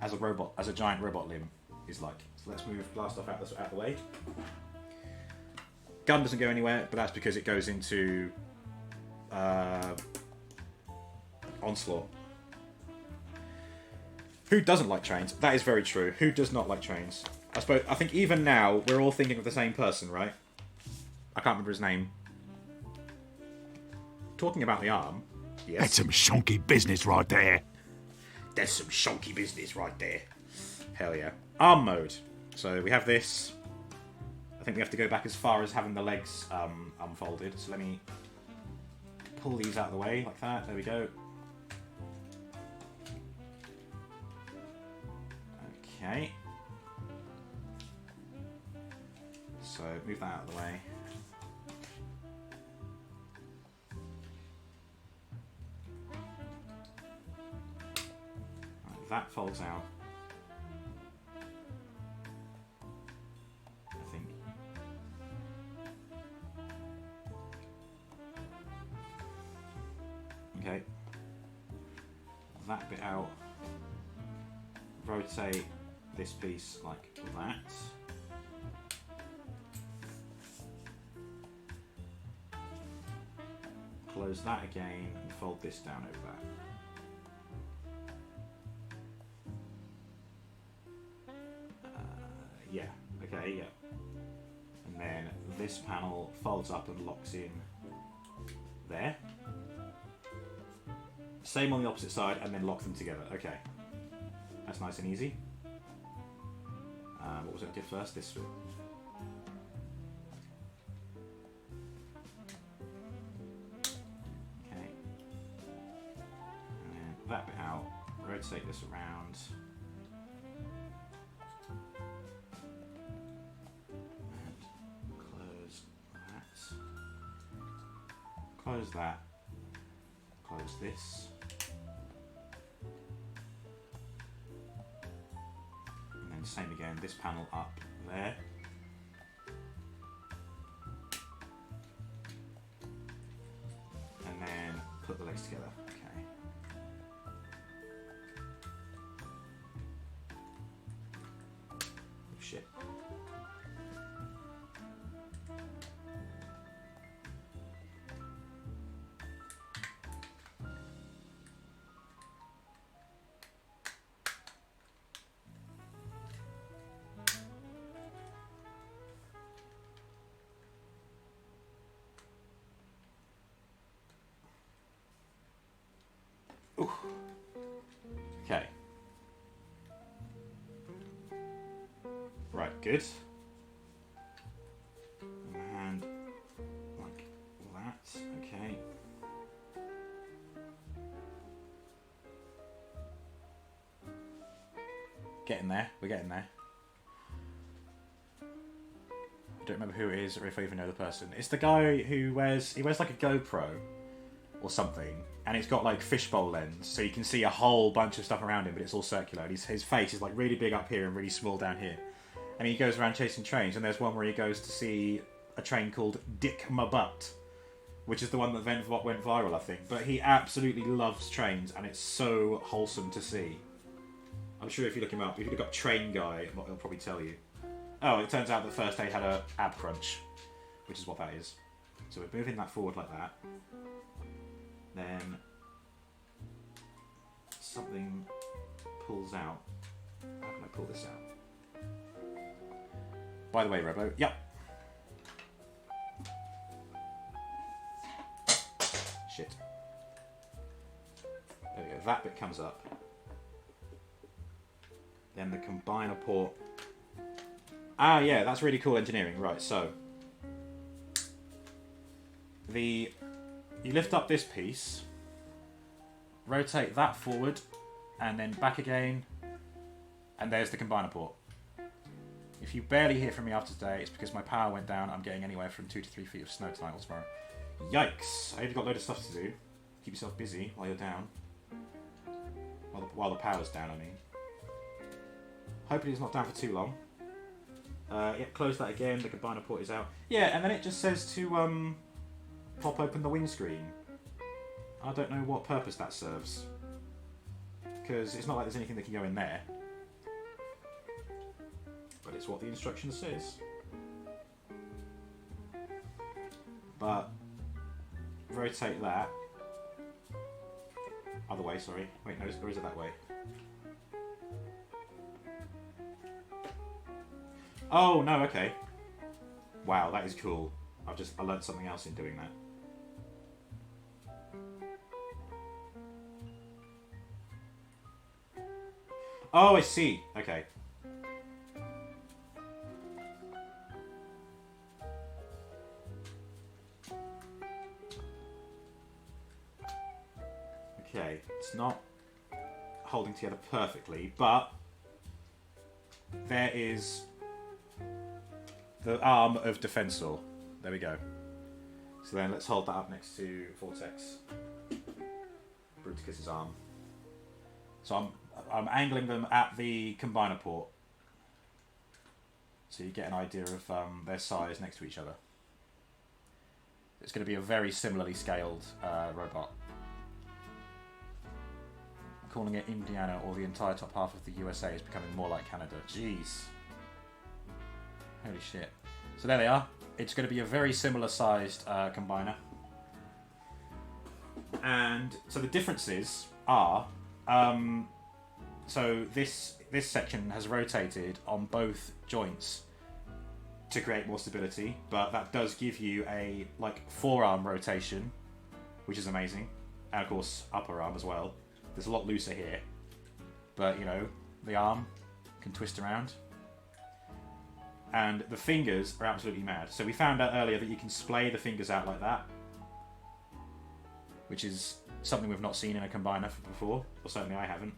as a giant robot limb is like. So let's move Blast Off out the way. Gun doesn't go anywhere, but that's because it goes into Onslaught. Who doesn't like trains? That is very true. Who does not like trains? I think even now we're all thinking of the same person, right? I can't remember his name. Talking about the arm. Yes. That's some shonky business right there. There's some shonky business right there. Hell yeah. Arm mode. So we have this. I think we have to go back as far as having the legs unfolded. So let me pull these out of the way like that. There we go. Okay. So move that out of the way. Right, that folds out. I think. Okay. That bit out. Rotate this piece like that. Close that again and fold this down over that. Yeah, okay, yeah. And then this panel folds up and locks in there. Same on the opposite side and then lock them together. Okay. That's nice and easy. What was it I did first? This bit. Okay. And then that bit out. Rotate this around. And close that. Close that. Close this. Same again, this panel up there. And then put the legs together. Okay. Oh, shit. Okay. Right, good. And like that, okay. Getting there, we're getting there. I don't remember who it is or if I even know the person. It's the guy who wears like a GoPro or something, and it's got like fishbowl lens, so you can see a whole bunch of stuff around him, but it's all circular. And his face is like really big up here and really small down here. And he goes around chasing trains, and there's one where he goes to see a train called Dick My Butt, which is the one that went viral, I think. But he absolutely loves trains, and it's so wholesome to see. I'm sure if you look him up, if you look up Train Guy, he'll probably tell you. Oh, it turns out that First Aid had a ab crunch, which is what that is. So we're moving that forward like that. Then something pulls out. How can I pull this out? By the way, Robo, yep. Shit. There we go, that bit comes up. Then the combiner port. Ah, yeah, that's really cool engineering. Right, so you lift up this piece, rotate that forward, and then back again, and there's the combiner port. If you barely hear from me after today, it's because my power went down. I'm getting anywhere from 2 to 3 feet of snow tonight or tomorrow. Yikes! I've got a load of stuff to do. Keep yourself busy while you're down. While the power's down, I mean. Hopefully it's not down for too long. Yeah, close that again. The combiner port is out. Yeah, and then it just says to pop open the windscreen. I don't know what purpose that serves. Because it's not like there's anything that can go in there. But it's what the instruction says. But rotate that. Other way, sorry. Wait, no, or is it that way? Oh, no, okay. Wow, that is cool. I learned something else in doing that. Oh, I see. Okay. Okay, it's not holding together perfectly, but there is the arm of Defensor. There we go. So then let's hold that up next to Vortex. Bruticus's arm. So I'm angling them at the combiner port, so you get an idea of their size next to each other. It's going to be a very similarly scaled robot. I'm calling it Indiana, or the entire top half of the USA is becoming more like Canada. Jeez. Holy shit. So there they are. It's going to be a very similar sized combiner. And so the differences are... so this section has rotated on both joints to create more stability, but that does give you a forearm rotation, which is amazing, and of course upper arm as well. There's a lot looser here, but you know the arm can twist around, and the fingers are absolutely mad. So we found out earlier that you can splay the fingers out like that, which is something we've not seen in a combiner before, or certainly I haven't.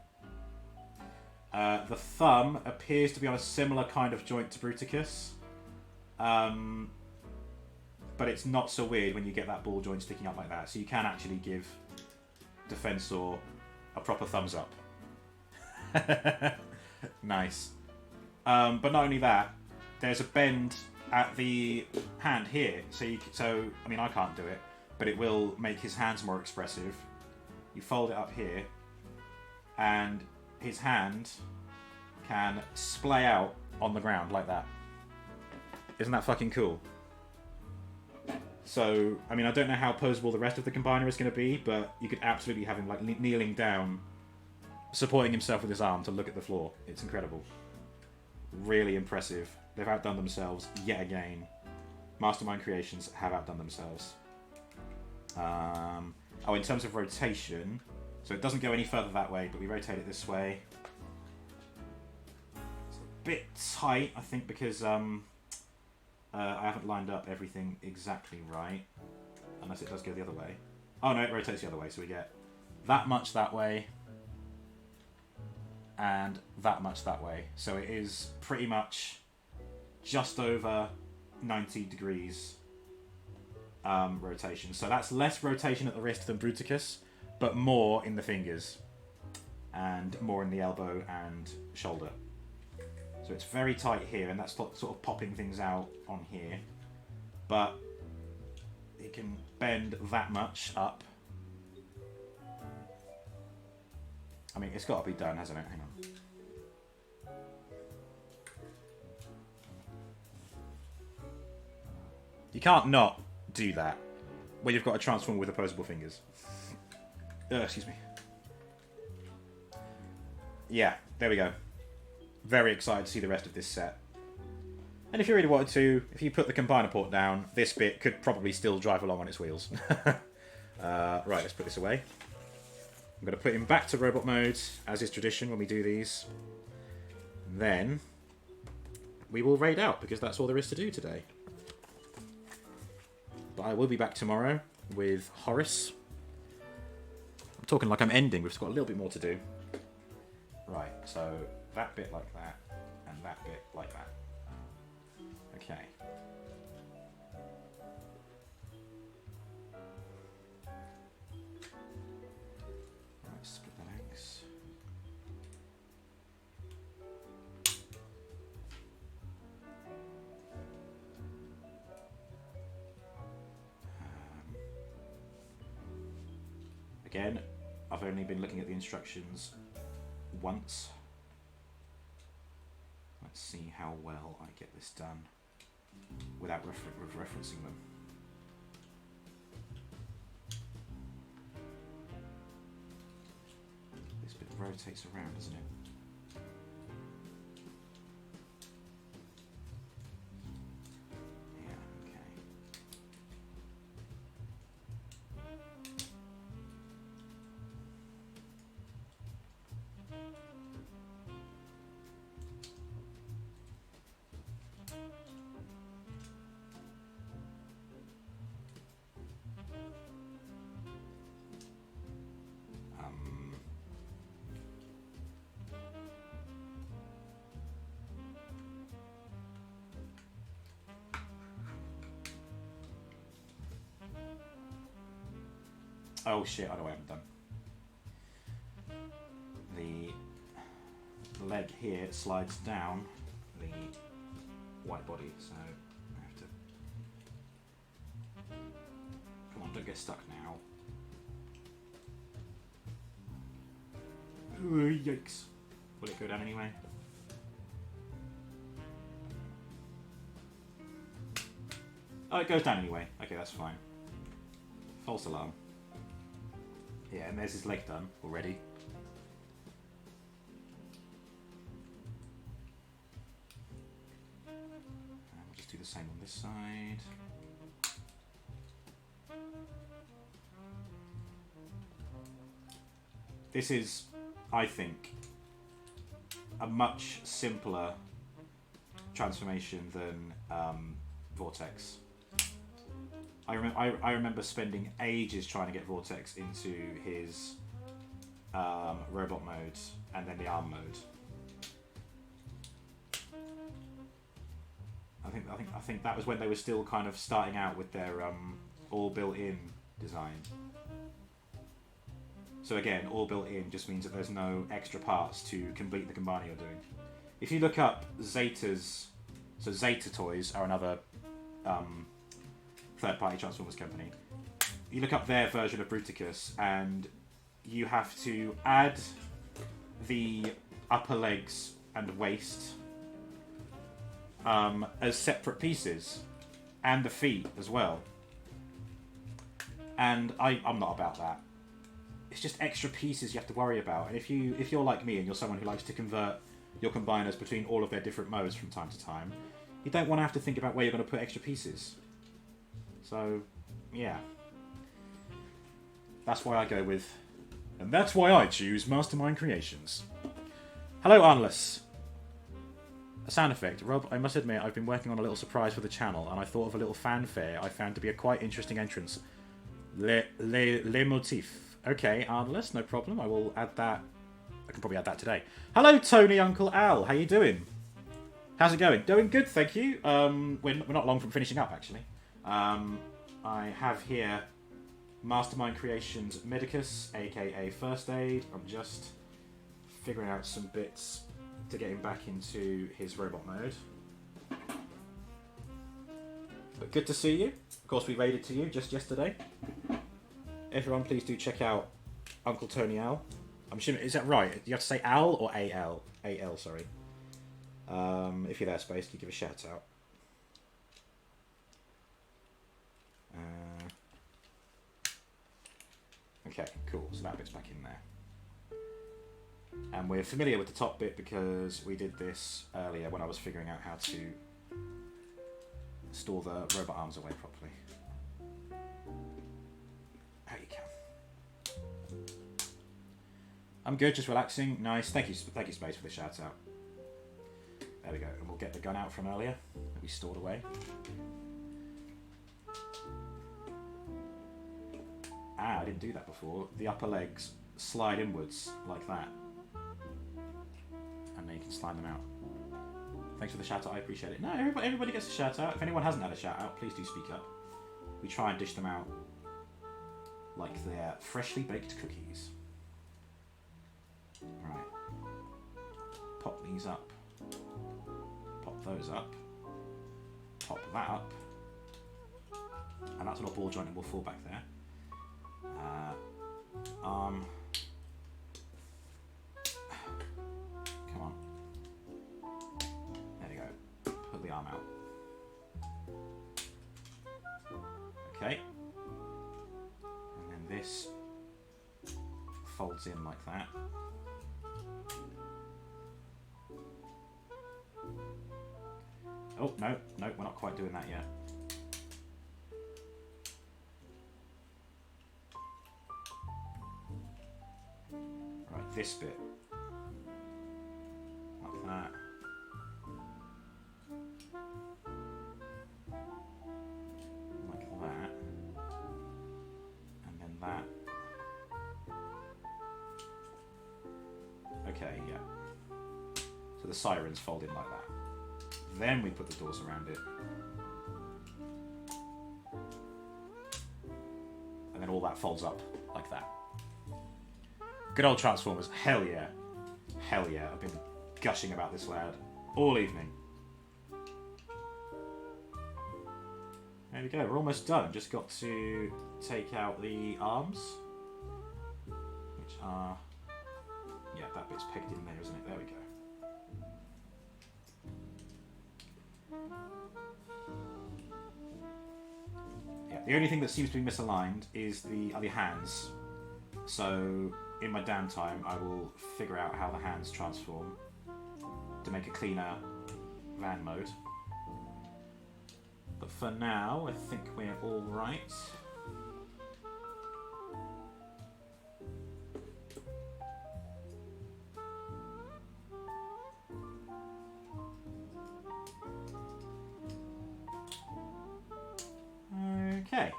The thumb appears to be on a similar kind of joint to Bruticus, but it's not so weird when you get that ball joint sticking up like that, so you can actually give Defensor a proper thumbs up. Nice. But not only that, there's a bend at the hand here, so I mean I can't do it, but it will make his hands more expressive. You fold it up here, and his hand can splay out on the ground like that. Isn't that fucking cool? So, I mean, I don't know how posable the rest of the combiner is going to be, but you could absolutely have him kneeling down, supporting himself with his arm to look at the floor. It's incredible. Really impressive. They've outdone themselves yet again. Mastermind Creations have outdone themselves. Oh, in terms of rotation, so it doesn't go any further that way, but we rotate it this way. It's a bit tight, I think, because I haven't lined up everything exactly right. Unless it does go the other way. Oh no, it rotates the other way, so we get that much that way, and that much that way. So it is pretty much just over 90 degrees rotation. So that's less rotation at the wrist than Bruticus, but more in the fingers and more in the elbow and shoulder. So it's very tight here, and that's sort of popping things out on here, but it can bend that much up. I mean, it's got to be done, hasn't it? Hang on. You can't not do that when you've got a transform with opposable fingers. Excuse me. Yeah, there we go. Very excited to see the rest of this set. And if you really wanted to, if you put the combiner port down, this bit could probably still drive along on its wheels. Right, let's put this away. I'm going to put him back to robot mode, as is tradition when we do these. Then we will raid out, because that's all there is to do today. But I will be back tomorrow with Horace. I'm talking like I'm ending, we've got a little bit more to do. Right, so that bit like that, and that bit like that. Okay. Right, split the legs. Again, I've only been looking at the instructions once. Let's see how well I get this done without referencing them. This bit rotates around, doesn't it? Oh shit, I know what I haven't done. The leg here slides down the white body, so I have to... Come on, don't get stuck now. Ooh, yikes. Will it go down anyway? Oh, it goes down anyway. Okay, that's fine. False alarm. Yeah, and there's his leg done already. And we'll just do the same on this side. This is, I think, a much simpler transformation than Vortex. I remember spending ages trying to get Vortex into his robot mode and then the arm mode. I think that was when they were still kind of starting out with their all built-in design. So again, all built-in just means that there's no extra parts to complete the combining you're doing. If you look up Zeta's, so Zeta Toys are another third-party Transformers company. You look up their version of Bruticus, and you have to add the upper legs and waist as separate pieces, and the feet as well. And I'm not about that. It's just extra pieces you have to worry about. And if you're like me and you're someone who likes to convert your combiners between all of their different modes from time to time, you don't want to have to think about where you're going to put extra pieces. So, yeah. That's why I go with... And that's why I choose Mastermind Creations. Hello, Arnless. A sound effect. Rob, I must admit, I've been working on a little surprise for the channel, and I thought of a little fanfare I found to be a quite interesting entrance. Le motif. Okay, Arnless, no problem. I will add that. I can probably add that today. Hello, Tony Uncle Al. How you doing? How's it going? Doing good, thank you. We're not long from finishing up, actually. I have here Mastermind Creations Medicus, aka First Aid. I'm just figuring out some bits to get him back into his robot mode. But good to see you. Of course, we raided to you just yesterday. Everyone, please do check out Uncle Tony Al. I'm assuming, is that right? You have to say Al or A-L? A-L, sorry. If you're there, Space, can you give a shout out? Okay, cool. So that bit's back in there. And we're familiar with the top bit because we did this earlier when I was figuring out how to store the robot arms away properly. How you can. I'm good, just relaxing. Nice. Thank you, Space, for the shout out. There we go. And we'll get the gun out from earlier that we stored away. Ah, I didn't do that before. The upper legs slide inwards like that. And then you can slide them out. Thanks for the shout out, I appreciate it. No, everybody gets a shout out. If anyone hasn't had a shout out, please do speak up. We try and dish them out like they're freshly baked cookies. Right. Pop these up. Pop those up. Pop that up. And that's on a ball joint and we'll fall back there. Come on. There you go. Put the arm out. Okay. And then this folds in like that. Oh, no, we're not quite doing that yet. Right, this bit. Like that. Like that. And then that. Okay, yeah. So the sirens fold in like that. Then we put the doors around it. And then all that folds up like that. Good old Transformers. Hell yeah. Hell yeah. I've been gushing about this lad all evening. There we go. We're almost done. Just got to take out the arms. Which are... Yeah, that bit's pegged in there, isn't it? There we go. Yeah, the only thing that seems to be misaligned are the hands. So in my downtime, I will figure out how the hands transform to make a cleaner van mode. But for now, I think we're all right. Okay.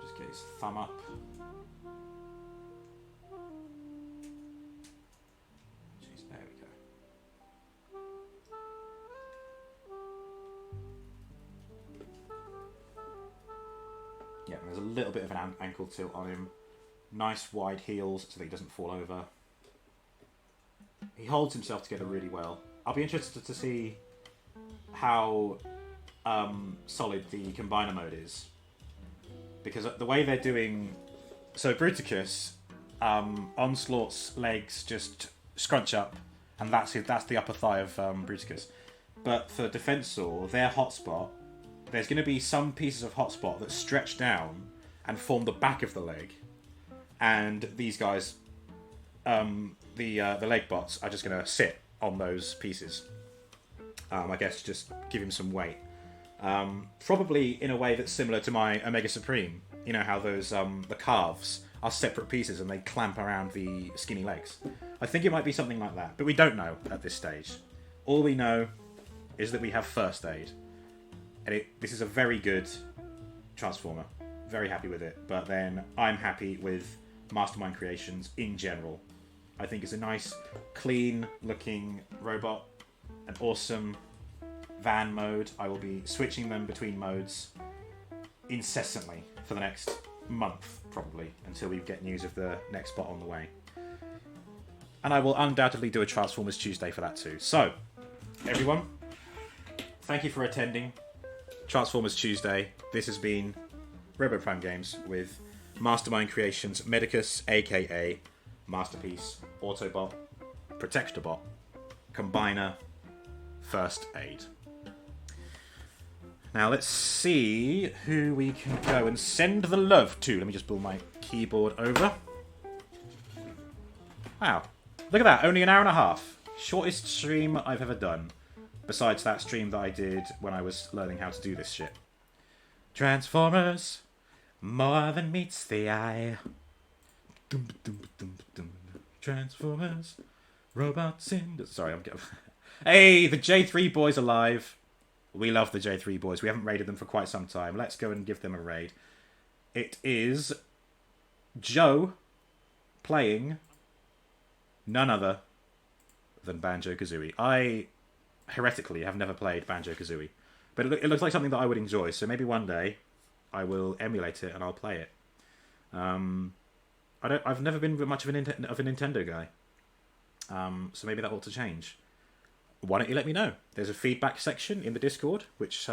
Just get his thumb up. Jeez, there we go. Yeah, there's a little bit of an ankle tilt on him. Nice wide heels so that he doesn't fall over. He holds himself together really well. I'll be interested to see how solid the combiner mode is, because the way they're doing, so Bruticus, Onslaught's legs just scrunch up, and that's the upper thigh of Bruticus. But for Defensor, their hotspot, there's going to be some pieces of hotspot that stretch down and form the back of the leg, and these guys, the leg bots, are just going to sit on those pieces. I guess just give him some weight. Probably in a way that's similar to my Omega Supreme. You know how those the calves are separate pieces and they clamp around the skinny legs. I think it might be something like that, but we don't know at this stage. All we know is that we have First Aid, and this is a very good Transformer. Very happy with it. But then I'm happy with Mastermind Creations in general. I think it's a nice, clean-looking robot, an awesome van mode. I will be switching them between modes incessantly for the next month, probably, until we get news of the next bot on the way. And I will undoubtedly do a Transformers Tuesday for that too. So, everyone, thank you for attending Transformers Tuesday. This has been RoboPrime Games with Mastermind Creations Medicus, aka Masterpiece, Autobot, Protectobot, Combiner, First Aid. Now let's see who we can go and send the love to. Let me just pull my keyboard over. Wow. Look at that, only an hour and a half. Shortest stream I've ever done. Besides that stream that I did when I was learning how to do this shit. Transformers, more than meets the eye. Dum, dum, dum, dum. Transformers, robots in... Sorry, I'm getting... Hey, the J3 boys are live. We love the J3 boys. We haven't raided them for quite some time. Let's go and give them a raid. It is Joe playing none other than Banjo-Kazooie. I, heretically, have never played Banjo-Kazooie. But it looks like something that I would enjoy. So maybe one day I will emulate it and I'll play it. I've never been much of a Nintendo guy. So maybe that ought to change. Why don't you let me know? There's a feedback section in the Discord, which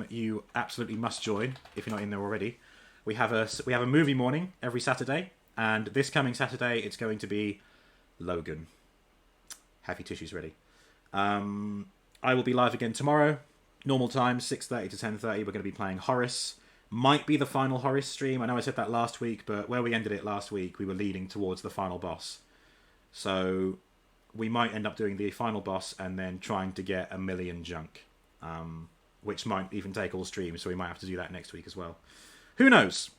you absolutely must join if you're not in there already, We have a movie morning every Saturday, and this coming Saturday it's going to be Logan. Have your tissues ready. I will be live again tomorrow, normal time, 6:30 to 10:30. We're going to be playing Horus. Might be the final Horus stream. I know I said that last week, but where we ended it last week, we were leading towards the final boss. So we might end up doing the final boss and then trying to get 1 million junk, which might even take all streams, so we might have to do that next week as well. Who knows?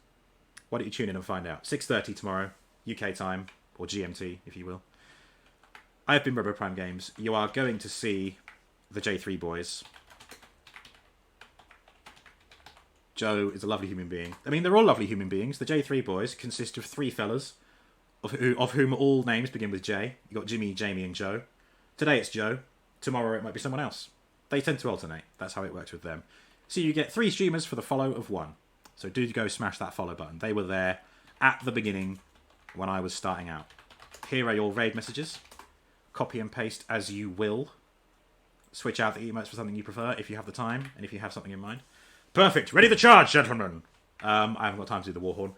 Why don't you tune in and find out? 6:30 tomorrow, UK time, or GMT, if you will. I have been Robo Prime Games. You are going to see the J3 boys. Joe is a lovely human being. I mean, they're all lovely human beings. The J3 boys consist of 3 fellas, of whom all names begin with J. You've got Jimmy, Jamie, and Joe. Today it's Joe. Tomorrow it might be someone else. They tend to alternate. That's how it works with them. So you get 3 streamers for the follow of 1. So do go smash that follow button. They were there at the beginning when I was starting out. Here are your raid messages. Copy and paste as you will. Switch out the emotes for something you prefer if you have the time and if you have something in mind. Perfect. Ready to charge, gentlemen. I haven't got time to do the war horn.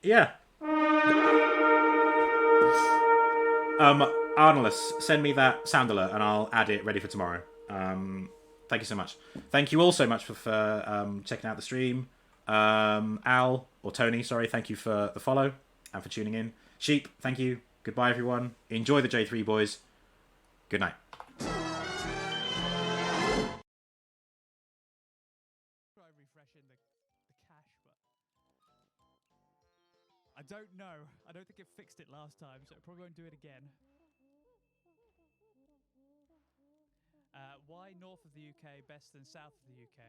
Yeah. Arnolus, send me that sound alert and I'll add it ready for tomorrow. Thank you so much. Thank you all so much for checking out the stream. Al, or Tony, sorry, thank you for the follow and for tuning in. Sheep, thank you. Goodbye, everyone. Enjoy the J3 boys. Good night. Try refreshing the cache, but I don't know. I don't think it fixed it last time, so it probably won't do it again. Why north of the UK better than south of the UK?